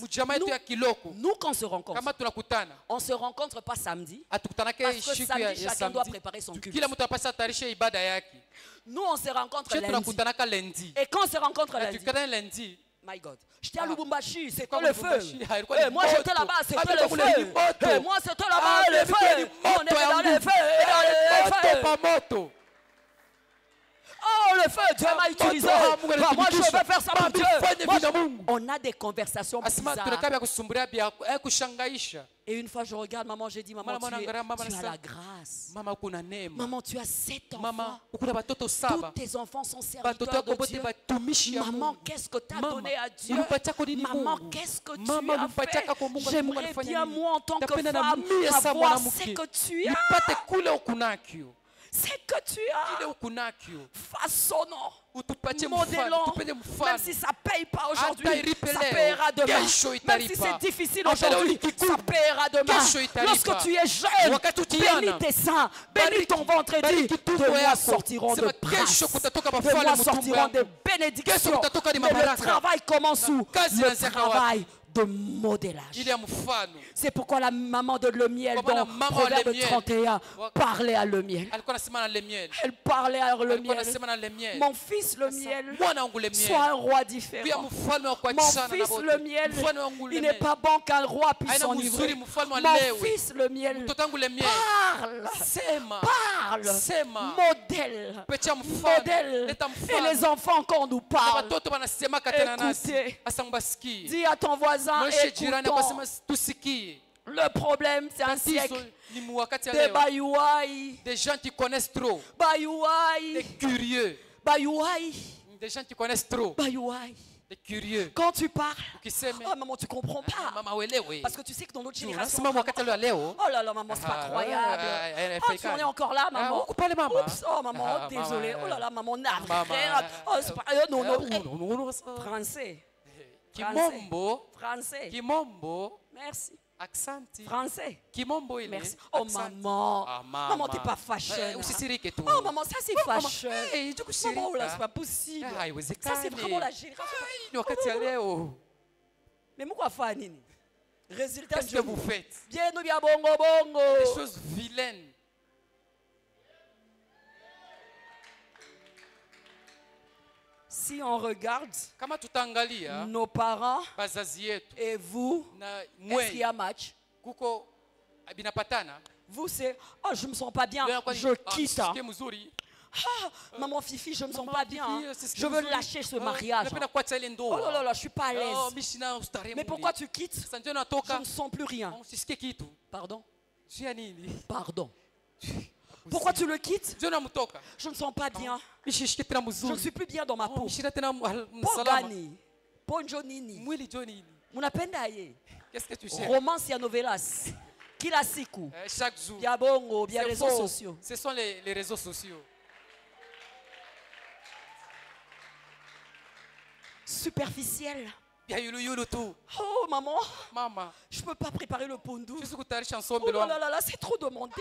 Nous, quand on se rencontre, on ne se rencontre pas samedi. Parce que samedi, chacun doit préparer son culte. Nous, on se rencontre lundi. Et quand on se rencontre lundi, my God. J'étais à Lubumbashi, c'était le feu. Et moi j'étais là-bas, c'était le feu. Et moi c'était là-bas, le feu. On est dans le feu. Oh le feu, Dieu m'a utilisé. Moi je veux faire ça pour Dieu. On a des conversations bizarres. Et une fois je regarde maman, j'ai dit maman, tu as la grâce. Maman, tu as 7 enfants. Tous tes enfants sont serviteurs de Dieu. Maman, qu'est-ce que tu as donné à Dieu? Maman, qu'est-ce que tu as fait? J'aimerais bien moi en tant que femme avoir ce que tu as. C'est que tu as. Façonnons. Modélons. Même si ça ne paye pas aujourd'hui, ça paiera demain. Même si c'est difficile aujourd'hui, ça paiera demain. Lorsque tu es jeune, bénis tes seins, bénis ton ventre et dis, de moi sortiront de grâce, de moi sortiront de bénédictions. Mais le travail commence où? Le travail de modélage. C'est pourquoi la maman de Lemiel dans Proverbe 31 parlait à Lemiel. Elle parlait à Lemiel. Mon fils Lemiel, sois un roi différent. Mon fils Lemiel, il n'est pas bon qu'un roi puisse s'enivrer. Mon fils Lemiel, parle, modèle. Et les enfants quand on nous parle, écoutez, dis à ton voisin, écoutons. Le problème, c'est un siècle de bayouaï. Des gens qui connaissent trop. Bayouaï. Des curieux. Bayouaï. Des gens qui connaissent trop. Bayouaï. Des curieux. Quand tu parles, oh maman, tu comprends pas. Parce que tu sais que dans notre génération, oh là là, maman, c'est pas croyable. Oh, tu en es encore là, maman. Oups, oh maman, désolé. Oh là là, maman, navré. Oh, c'est pas. Non, non. Français. Français. Merci. Aksanti. Français. Kimombo ile. Merci. Oh maman. Maman, t'es pas fâchée. Oh maman, ça c'est fâcheux. Maman, là, c'est pas possible. Ça c'est vraiment la génération. Mais pourquoi faire nini? Résultat, qu'est-ce que vous faites? Bien ou bien bongo bongo. Des choses vilaines. Si on regarde Kama tutaangalia nos parents bazazi yetu et vous, na est-ce qu'il y a match? kuko binapatana. Vous, c'est oh, je me sens pas bien, Leo je quitte. hein. sikie mzuri. Ah, maman Fifi, je me sens Maman pas bien. Fifi, hein. sikie Je veux mzuri. lâcher ce mariage. Napenda kuacha ile ndoa. Oh là là, je suis pas à l'aise. Oh, mimi sina ustarehe. Mais pourquoi tu quittes? Sasa ndio Je natoka. ne sens plus rien. Sisikie kitu. Pardon? Jia nini? Pardon. Pourquoi tu le quittes? Ndio namtoka. Je ne sens pas bien. Mishishike tena Je ne mzuri. suis plus bien dans ma peau. Mishira tena msalama. Pogani. Ponjo nini. Mwili jo nini? Munapenda ye. Qu'est-ce que tu cherches? Romance ya novelas. Kila siku. Chaque jour. Bien bongo, bien C'est réseaux faux. sociaux. Ce sont les réseaux sociaux. Superficiel. Bien yulu yulu tu. Oh maman, Mama. je peux pas préparer le pondou. Tu sais kutayarisha Oh nsombe là lo. là là là, c'est trop demandé.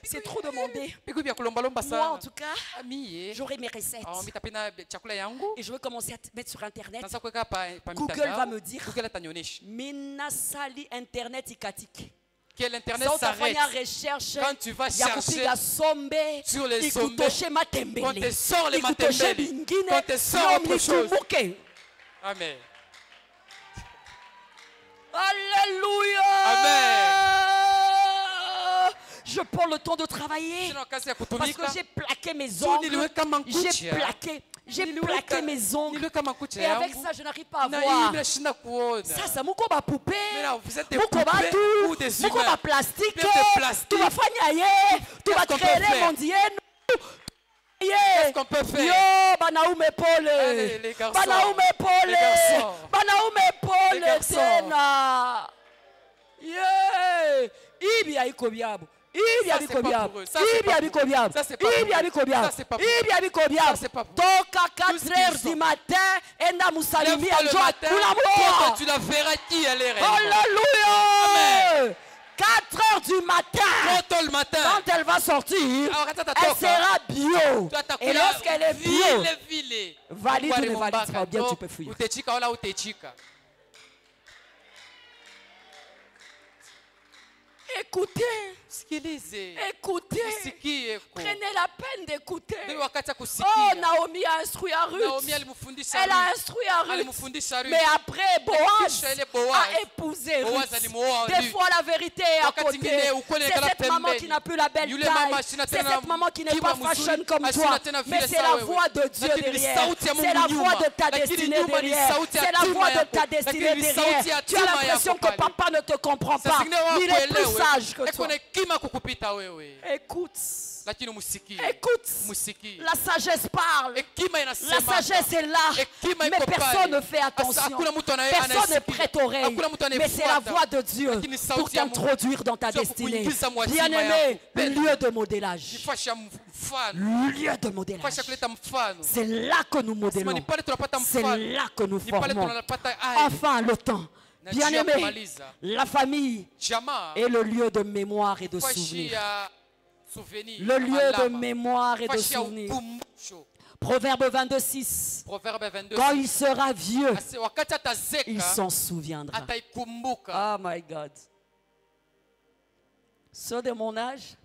C'est trop demandé. Biku bya kulomba lomba Moi sana. en tout cas, Mie. j'aurai mes recettes. Mitapenda chakula yangu. Et je vais commencer à te mettre sur internet. Sasa kuweka pa Google mitandao. va me dire. Google atanionyesha. Mina sali internet ikatik. Que l'internet Ça s'arrête. utafanya recherche Quand tu vas ya chercher kupiga sombe sur les sommets, ikutoshe matembele quand te sort les ikutoshe matembele, bingine quand te sort autre chose. mnikumbuke. Amen. Alléluia. Amen. Je prends le temps de travailler Sina kazi ya parce kutumika. que j'ai plaqué mes Tu ongles. niliweka mankucha. J'ai plaqué mes ongles. Niliweka mankucha Et avec yangu. ça, je n'arrive pas à Na voir. hii nashinda kuona. Sasa muko ba poupée, Mais là, vous êtes des muko ba poupées tout, ou des muko humains? ba plastique. Vous êtes des plastiques. Tu vas faire ye, tu vas qu'on créer peut faire? mon dieu. Qu'est-ce qu'on peut faire? Yo, banaume pole. Allez, les garçons. Banaume pole. Les garçons. Banaume Les pole garçons. tena. Yeah. Ibi aiko biabo. Ibi Ça, abiko c'est pas biabo. pour eux. Ça, c'est Ibi pas abiko pour eux. biabo. Ça, c'est pas pour Ibi eux. abiko biabo. Ça, c'est pas pour eux. Ibi abiko biabo. Ça, c'est pas pour eux. Toka Tout ce 4 heures qu'ils du matin, enda musalimi Lève-toi le anjo matin, akula quand tu la verras qui elle est réellement. Alléluia. 4 heures du matin. Quand le matin. Quand elle va sortir, Alors, attends, elle sera bio. Toi, ta Et couleur lorsqu'elle est bio, vile. valide ou ne valide pas, bien tu peux fuir. Utechika wala utechika. Écoutez, Sikilize. écoutez. Usikie ko. Prenez la peine d'écouter. Ndio wakati ya kusikia. Oh, Naomi a instruit à Ruth. Naomi alimfundisha Elle a Ruth. instruit à Ruth. Alimfundisha Ruth. Mais après, Boaz Kisha ile Boaz. a épousé Boaz Ruth. alimuoa Des Ruth. fois, la vérité est à Wakati côté. mwingine ukweli C'est unaonekana cette maman pembeni. qui n'a plus la belle Yule mama taille. sina C'est tena cette maman qui n'est kima pas mzuri, fashion comme asina toi. tena Mais vile c'est sawa la wewe. voix de Dieu Lakini ni derrière. sauti ya Mungu C'est la nyuma. voix de ta Lakini destinée nyuma ni derrière. sauti ya C'est la hatima voix de yako. ta destinée Lakini ni sauti ya derrière. Tu as hatima l'impression yako que pale. papa ne te comprend Sasa pas. zingine wao Il est plus kuelewe. sage que Eko toi. na hekima kukupita wewe. Écoute. Lakini musikie. Écoute. Musikie. La sagesse parle. Hekima La inasema. sagesse est là. Hekima Mais iko personne pale. ne fait attention. Hakuna mtu Personne ne anayesikia. prête oreille. Hakuna mtu Mais c'est la anayefuata. voix de Dieu Lakini sauti pour ya Mungu. t'introduire dans ta Sio destinée. kukuingiza mwatima Bien-aimé, yako. lieu de modélage. Nifasha mfano. Lieu de modélage. Nifasha kuleta mfano. C'est là que nous Sema ni modélons. pale tunapata C'est mfano. là que nous Ni pale formons. tunapata ai. Enfin, le temps. Na njia ya Bien-aimé, kumaliza. la famille Jamaa. est le lieu de mémoire et de Fashi souvenir. ya souvenir. Le lieu de alama. mémoire et de Fashi ya souvenir. ukumbusho. Proverbe 22:6. Proverbe 22. Quand il sera vieux, Ase wakati atazeka il s'en souviendra. ataikumbuka. Oh my God. Ceux de mon âge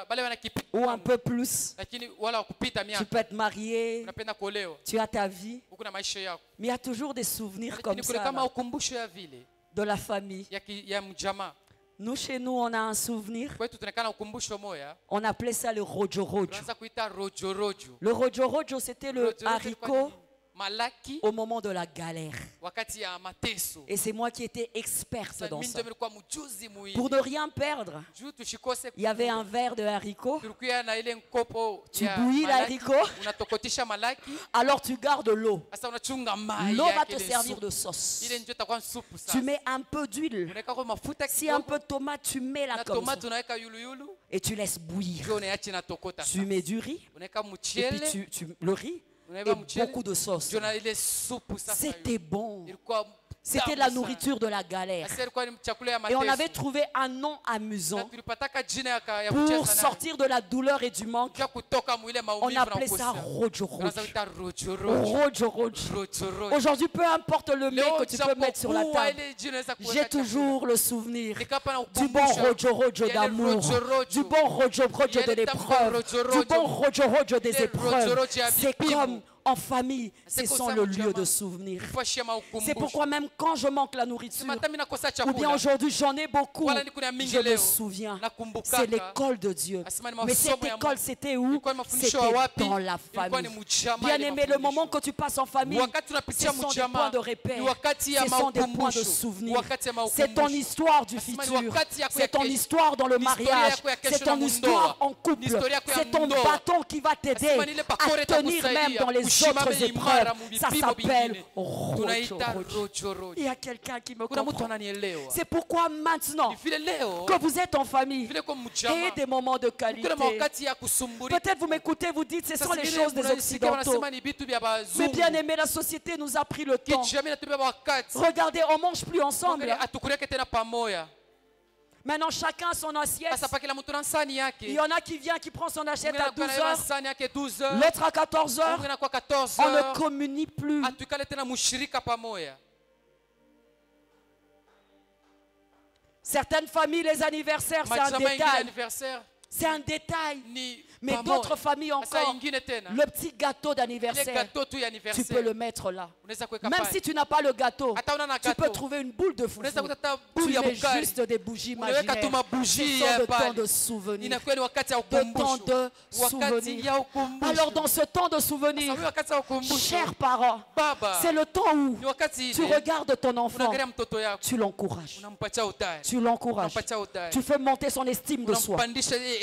Bale wanakipita ou un peu plus, lakini wala wakupita tu miaka peux être marié, unapenda kuolewa tu as ta vie, huku na maisha yako, mais il y a toujours des souvenirs comme lakini kule ça kama là, ukumbusho ya vile de la famille. ya mjamaa Nous, chez nous, on a un souvenir. kwetu tunakana ukumbusho moya On appelait ça le rojo rojo. tunaanza kuita rojo rojo. Le rojo rojo, c'était le Rojo rojo ilikuwa haricot ni malaki au moment de la galère. wakati ya mateso. Et c'est moi qui étais experte Sasa dans mimi ça. ndio nilikuwa mjuzi muhimu. Pour ne rien perdre, Juu tushikose il y avait un verre de haricot. tulikuwa na ile nkopo Tu ya bouillis malaki, l'haricot. unatokotisha malaki, Alors tu gardes l'eau. sasa unachunga mai L'eau va yake te ile servir supu. de sauce. Ile ndio itakuwa supu sasa. Tu mets un peu d'huile. Unaweka kwa mafuta Si un kidogo, peu de tomate, tu mets là na comme ça. tomate unaweka yulu yulu, Et tu laisses bouillir. ndio unaacha inatokota. Tu mets du riz. Unaweka Et puis mchele, le riz. Et unaweka mchele, beaucoup de sauce. ndio na ile supu sasa. C'était bon. Ilikuwa C'était la nourriture de la galère. Et on avait trouvé un nom amusant pour sortir de la douleur et du manque. On appelait ça Rojo Rojo. Aujourd'hui, peu importe le mets que tu peux mettre sur la table, j'ai toujours le souvenir du bon Rojo Rojo d'amour, du bon Rojo Rojo de l'épreuve, du bon Rojo Rojo des épreuves. C'est comme en famille, ce sont le lieu de souvenir. C'est pourquoi même quand je manque la nourriture, ou bien aujourd'hui j'en ai beaucoup, je me souviens, c'est l'école de Dieu. Mais cette école, c'était où? C'était dans la famille. Bien aimé, le moment que tu passes en famille, ce sont des points de repère, ce sont des points de souvenir. C'est ton histoire du futur, c'est ton histoire dans le mariage, c'est ton histoire en couple, c'est ton bâton qui va t'aider à tenir même dans les autres épreuves. Ça s'appelle Rojo Rojo. Il y a quelqu'un qui me comprend. C'est pourquoi maintenant que vous êtes en famille et des moments de qualité, peut-être vous m'écoutez, vous dites ce sont les choses des Occidentaux. Mais bien aimé, la société nous a pris le temps. Regardez, on ne mange plus ensemble. Maintenant, chacun a son assiette. Il y en a qui vient, qui prend son assiette à 12h, l'autre à 14h. On ne communie plus. Certaines familles, les anniversaires, c'est un détail. C'est un détail. Mais d'autres familles encore, le petit gâteau d'anniversaire, tu peux le mettre là. Même si tu n'as pas le gâteau, tu peux trouver une boule de foufou. Tu mets juste des bougies imaginaires. Ce sont de temps de souvenirs. De temps de souvenirs. Alors dans ce temps de souvenirs, chers parents, c'est le temps où tu regardes ton enfant, tu l'encourages. Tu l'encourages. Tu fais monter son estime de soi.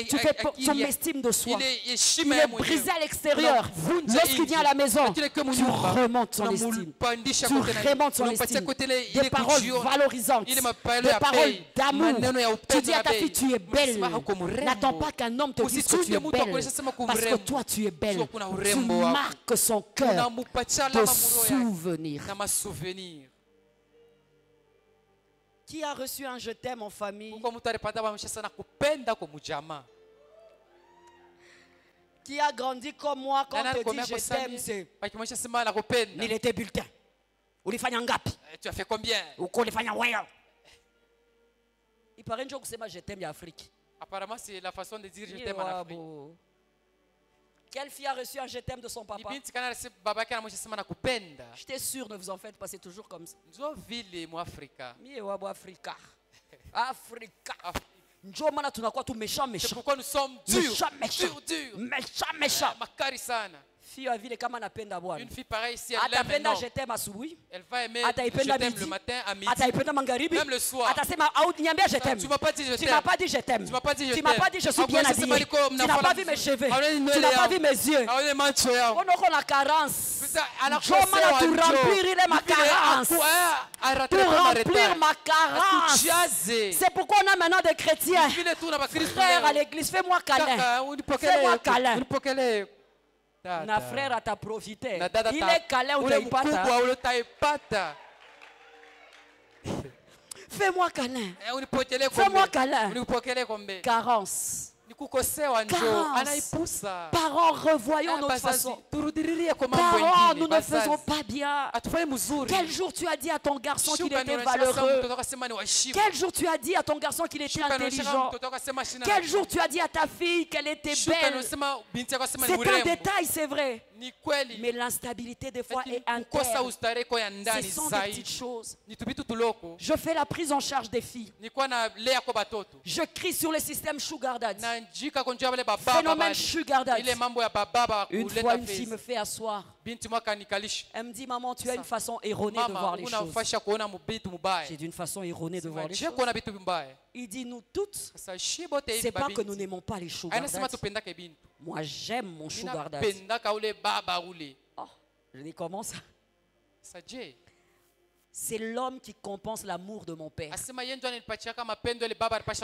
Tu fais son estime de soi. Il est brisé à l'extérieur. Lorsqu'il vient à la maison, tu remontes son estime. Tu remontes son estime. Des paroles valorisantes. Des paroles d'amour. Tu dis à ta fille, tu es belle. N'attends pas qu'un homme te dise que tu es belle. Parce que toi, tu es belle. Tu marques son cœur de souvenir. Qui a reçu un je t'aime en famille? Qui a grandi comme moi quand on te dit je t'aime, c'est il était bulletin. Ou les fanyangapi. Tu as fait combien? Ou qu'on les fanyawaya. Il paraît que c'est je t'aime en Afrique. Apparemment, c'est la façon de dire je t'aime en Afrique. Quelle fille a reçu un je t'aime de son papa? J'étais sûr, ne vous en faites pas, c'est toujours comme ça. Africa. C'est pourquoi nous sommes méchants. Fille a vu kama napenda bwana. Une fille pareille, si elle aime un homme, je t'aime asubuhi. elle va aimer je t'aime le matin à midi. Même le soir. Tu m'as pas dit je t'aime. Tu m'as pas dit je t'aime. Tu m'as pas dit je t'aime. Tu m'as pas dit je suis bien habillé. Tu n'as pas vu mes cheveux. Tu n'as pas vu mes yeux. On a la carence. Je m'en remplir ma carence. Pour remplir ma carence. C'est pourquoi on a maintenant des chrétiens. Frère à l'église, fais-moi câlin. Fais-moi câlin. Na frère a ta profité. Il est câlin ou taipata. Fais-moi câlin. Fais-moi câlin. Carence. Parents, revoyons notre façon. Parents, nous ne faisons pas bien. Quel jour tu as dit à ton garçon qu'il était valeureux? Quel jour tu as dit à ton garçon qu'il était intelligent? Quel jour tu as dit à ta fille qu'elle était belle? C'est un détail, c'est vrai. Mais l'instabilité des fois est interne. Ce sont des petites choses. Je fais la prise en charge des filles. Je crie sur le système Sugar Daddy. Phénomène Sugar Daddy. Une fois, une fille me fait asseoir. Elle me dit, maman, tu as une façon erronée de voir les choses. J'ai d'une façon erronée de voir les choses. Il dit, nous toutes, c'est pas que nous n'aimons pas les Sugar Daddy. Moi, j'aime mon Sugar Daddy. Oh, je dis comment ça? C'est l'homme qui compense l'amour de mon père.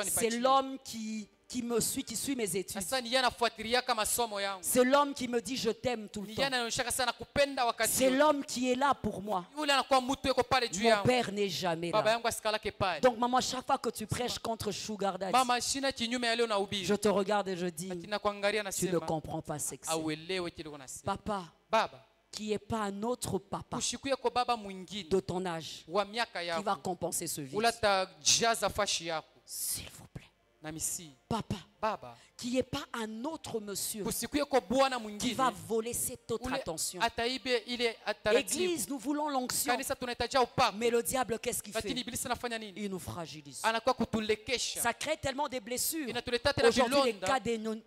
C'est l'homme qui qui suit mes études. Sasa ni yeye anafuatiliaka masomo yangu. C'est l'homme qui me dit je t'aime tout le Ni yeye temps. anaonyesha sana kupenda wakati. C'est l'homme qui est là pour moi. Yule anakuwa mtu yuko pale juu Mon yangu. père n'est jamais Baba là. yangu asikalake pale. Donc maman, chaque fois que tu prêches contre Sugar Daddy, Mama shina kinyume ya leo na ubiri. je te regarde et je dis, Lakini kuangalia tu ne nasema comprends pas ce que c'est. auelewe kile unasema. Papa, Baba, qui n'est pas un autre papa kushikuye kwa baba mwingine de ton âge wa miaka qui va yako. compenser ce vide. Ula tajaza fashi yako. S'il vous plaît. Na misi. Papa, Baba, qui n'est pas un autre monsieur kushikuye kwa bwana qui mwingine. va voler cette autre Ule attention. ataibe ile ataratibu. Église, nous voulons l'onction. Kanisa tunahitaji upako. Mais le diable, qu'est-ce qu'il Lakini fait? ibilisi anafanya nini? Il nous fragilise. Anakuwa kutulekesha. Ça crée tellement de blessures. Inatuleta tena Aujourd'hui, les vilonda. cas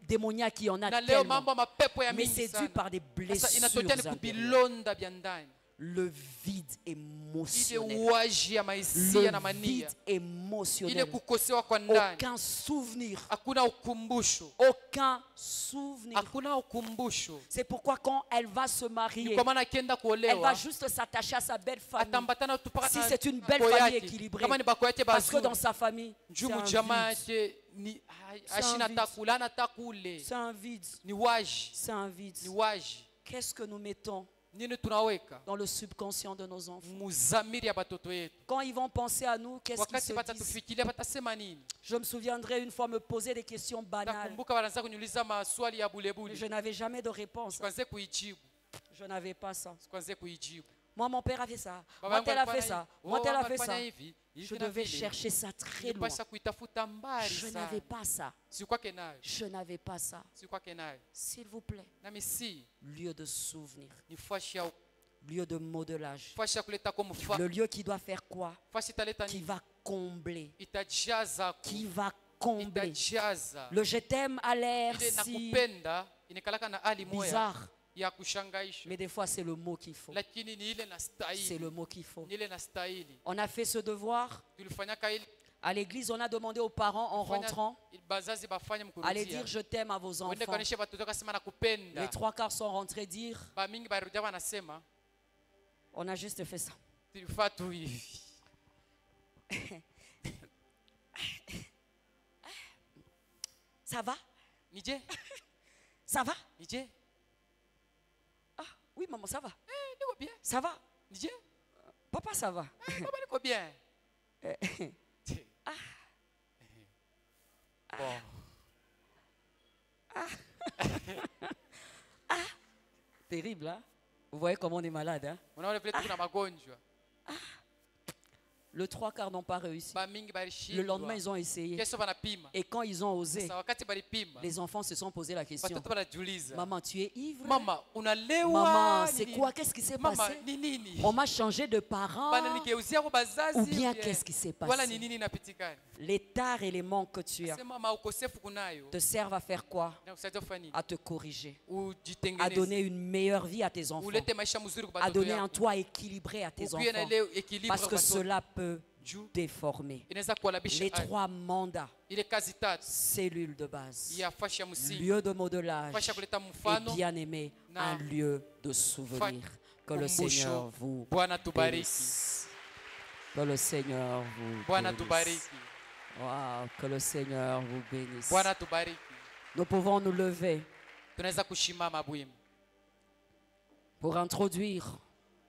démoniaques, il y en a Na leo tellement. mambo mapepo ya Mais mingi c'est dû sana. par des Sasa blessures inatokea ni intérieures. kuvilonda vya ndani. Le vide Ile émotionnel. uwaji ya mahisia na Le mania. vide Ile émotionnel. kukosewa kwa ndani. Aucun souvenir. Hakuna ukumbusho. Aucun souvenir. Hakuna ukumbusho. C'est pourquoi quand elle va se Ni marier, kwa maana akienda elle va kuolewa juste s'attacher à sa belle famille. atambatana tu paka Si na c'est une belle bako famille yake. équilibrée. Kama ni bako yake Parce que bazuri. dans sa famille, c'est Jumu un jamaa vide. yake ni C'est un ashina vide. takula na takule. C'est un vide. Ni waji. C'est un vide. Ni waji. Qu'est-ce que nous mettons Nini tunaweka dans le subconscient de nos enfants? muzamiri ya batoto yetu. Quand ils vont penser à nous, qu'est-ce qu'ils Wakati se disent? batatufikiria batasema nini? Je me souviendrai une fois me poser des questions banales. Nakumbuka wanaanza kuniuliza maswali ya bulebule. Je n'avais jamais de réponse. Sikwanze kuijibu. Je n'avais pas ça. Sikwanze kuijibu. Moi, mon père a fait ça. Baba Moi, yangu tel a alifanya fait ça. hivi. Moi, Oh, tel a wangu fait ça. alifanya hivi. Hivi Je na devais vile. chercher ça très loin. Nilipasha kuitafuta mbali Je sana. n'avais pas ça. Sikwake nayo. Je n'avais pas ça. Sikwake nayo. S'il vous plaît. Nami si Lieu de souvenir. ni fashi ya Lieu de modelage. fashi ya kuleta kwa mfa. Le lieu qui doit faire quoi? Fashi italeta Qui nini? va combler. Itajaza Qui va combler. itajaza. Le je t'aime a l'air Ile si nakupenda inakalaka na hali moya bizarre. ya kushangaisha. Mais des fois, c'est le mot qu'il faut. Lakini ni ile na C'est stahili. le mot qu'il faut. Ni ile na stahili. On a fait ce devoir. Tulifanyaka ile À l'église, on a demandé aux parents en rentrant, bazazi bafanye allez mkurudia. dire je t'aime à vos Wende enfants. kanishe batoto kasema nakupenda. Les 3/4 sont rentrés dire, Ba mingi barudia wanasema on a juste fait ça. tulifaa tu hivi. Ça va? Nije? Ça va? Nije? Ah, oui, maman, ça va. Niko bien. Ça va? Nije? Papa, ça va. Baba niko bien. Bon. Terrible, hein? Vous voyez comment on est malade, hein? Unaona vile tuko na magonjwa. Le 3/4 n'ont pas réussi. Ba mingi Le balishindwa. lendemain, ils ont essayé. Kesho banapima. Et quand ils ont osé, Sasa wakati balipima. les enfants se sont posé la question. Watoto banajiuliza. Maman, tu es ivre? Mama, unalewa? Maman, ni c'est nini? quoi? Qu'est-ce qui s'est Mama, passé? ni nini? On m'a changé de parents. Bananigeuzia kwa bazazi. Ou bien qu'est-ce qui s'est Wala passé? ni nini inapitikana? Les tares et les manques que tu as Sema mama ukosefu kunayo. te servent à faire quoi? Inakusaidia kufanya nini? À te corriger, à Ujitengeneze. donner une meilleure vie à tes enfants, Ulete maisha mzuri kwa à batoto donner un yako. toit équilibré à tes Ukuwe na enfants. ile équilibre Parce que kwa watoto. cela peut Juu déformer. inaweza kuhalabisha Les hali. 3 mandats, Ile kazi tatu cellules de base, ya fashi ya msingi. lieu de modelage Fashi ya kuleta et mfano. bien aimé, na un lieu de souvenir. Que le kumbusho. Seigneur vous Bwana tubariki. bénisse. Que le Seigneur vous Bwana bénisse. tubariki. Wow, que le Seigneur vous bénisse. Bwana tubariki. Nous pouvons nous lever Tunaweza kushimama bwima. pour introduire.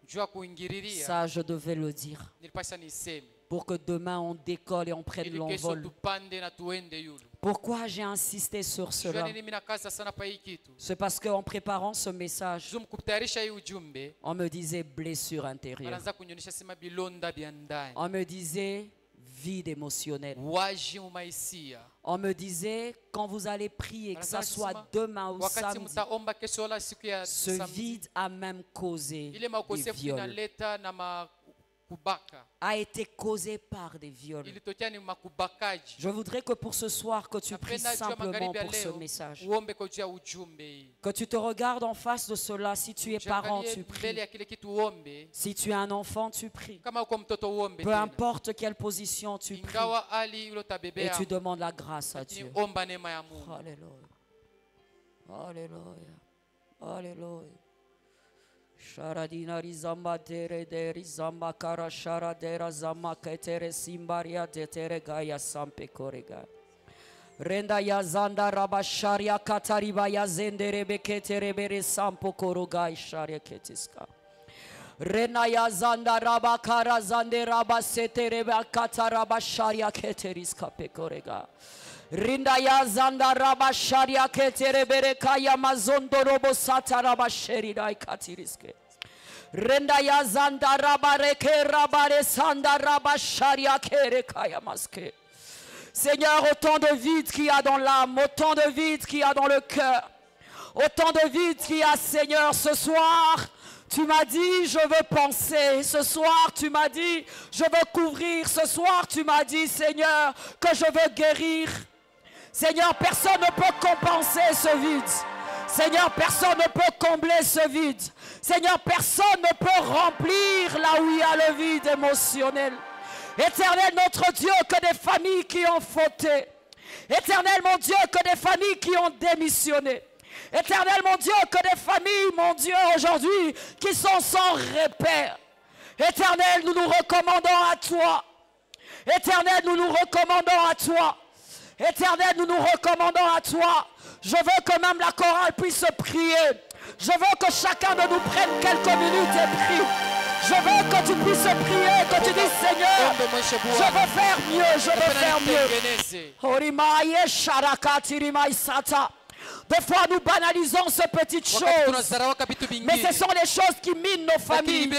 Jua kuingiriria. Ça, je devais le dire. Nilipasha niseme. Pour que demain on décolle et on prenne Ili kesho l'envol. tupande na tuende yulu. Pourquoi j'ai insisté sur Jua cela? nini mimi nakaza sana pa hii kitu. C'est parce qu'en préparant ce message, Zum kutayarisha hii ujumbe. on me disait blessure intérieure. Wanaanza kunyonyesha sema bilonda vya ndani. On me disait vide émotionnel. Waji umaisia. On me disait quand vous allez prier, que ça soit demain ou Wakati samedi, mtaomba kesho wala siku ya ce samedi. vide a même causé Ile des makosefu viols. inaleta na makubaka. A été causé par des viols. Ilitokea ni makubakaji. Je voudrais que pour ce soir, que tu pries Napenda jua simplement magharibi ya pour ce leo message. uombe kwa juu ya ujumbe hii. Que tu te regardes en face de cela. Si tu es parent, Jiangalie tu mbele pries. ya kile kitu uombe. Si tu es un enfant, tu pries. Kama uko mtoto uombe Peu tena. importe quelle position tu pries. Ingawa hali ilo Et tabebea. tu demandes la grâce à Lakini Dieu. omba neema ya Mungu. Alléluia. Alléluia. Alléluia. Sharadina rizamba tere de rizamba kara sharadera zama ketere simbaria de tere gaya sampe korega. Renda yazanda rabasharia katariba yazende rebekete rebere sampo korogai sharia ketiska. Rena yazanda rabakara zande rabasete rebakata rabasharia keteriska pekorega. Rinda yazanda rabasharia keterebere kaya mazondo robo sata rabasheri dai katiriske. Renda yazanda rabareke rabare sanda rabasharia kere kaya maske. Seigneur, autant de vide qu'il y a dans l'âme, autant de vide qu'il y a dans le cœur, autant de vide qu'il y a, Seigneur, ce soir, tu m'as dit, je veux penser. Ce soir, tu m'as dit, je veux couvrir. Ce soir, tu m'as dit, Seigneur, que je veux guérir. Seigneur, personne ne peut compenser ce vide. Seigneur, personne ne peut combler ce vide. Seigneur, personne ne peut remplir là où il y a le vide émotionnel. Éternel, notre Dieu, que des familles qui ont fauté. Éternel, mon Dieu, que des familles qui ont démissionné. Éternel, mon Dieu, que des familles, mon Dieu, aujourd'hui, qui sont sans repère. Éternel, nous nous recommandons à toi. Éternel, nous nous recommandons à toi. Éternel, nous nous recommandons à toi. Je veux que même la chorale puisse prier. Je veux que chacun de nous prenne quelques minutes et prie. Je veux que tu puisses prier, que tu dises, Seigneur, je veux faire mieux, je veux faire mieux. Des fois, nous banalisons ces petites choses, mais ce sont les choses qui minent nos familles.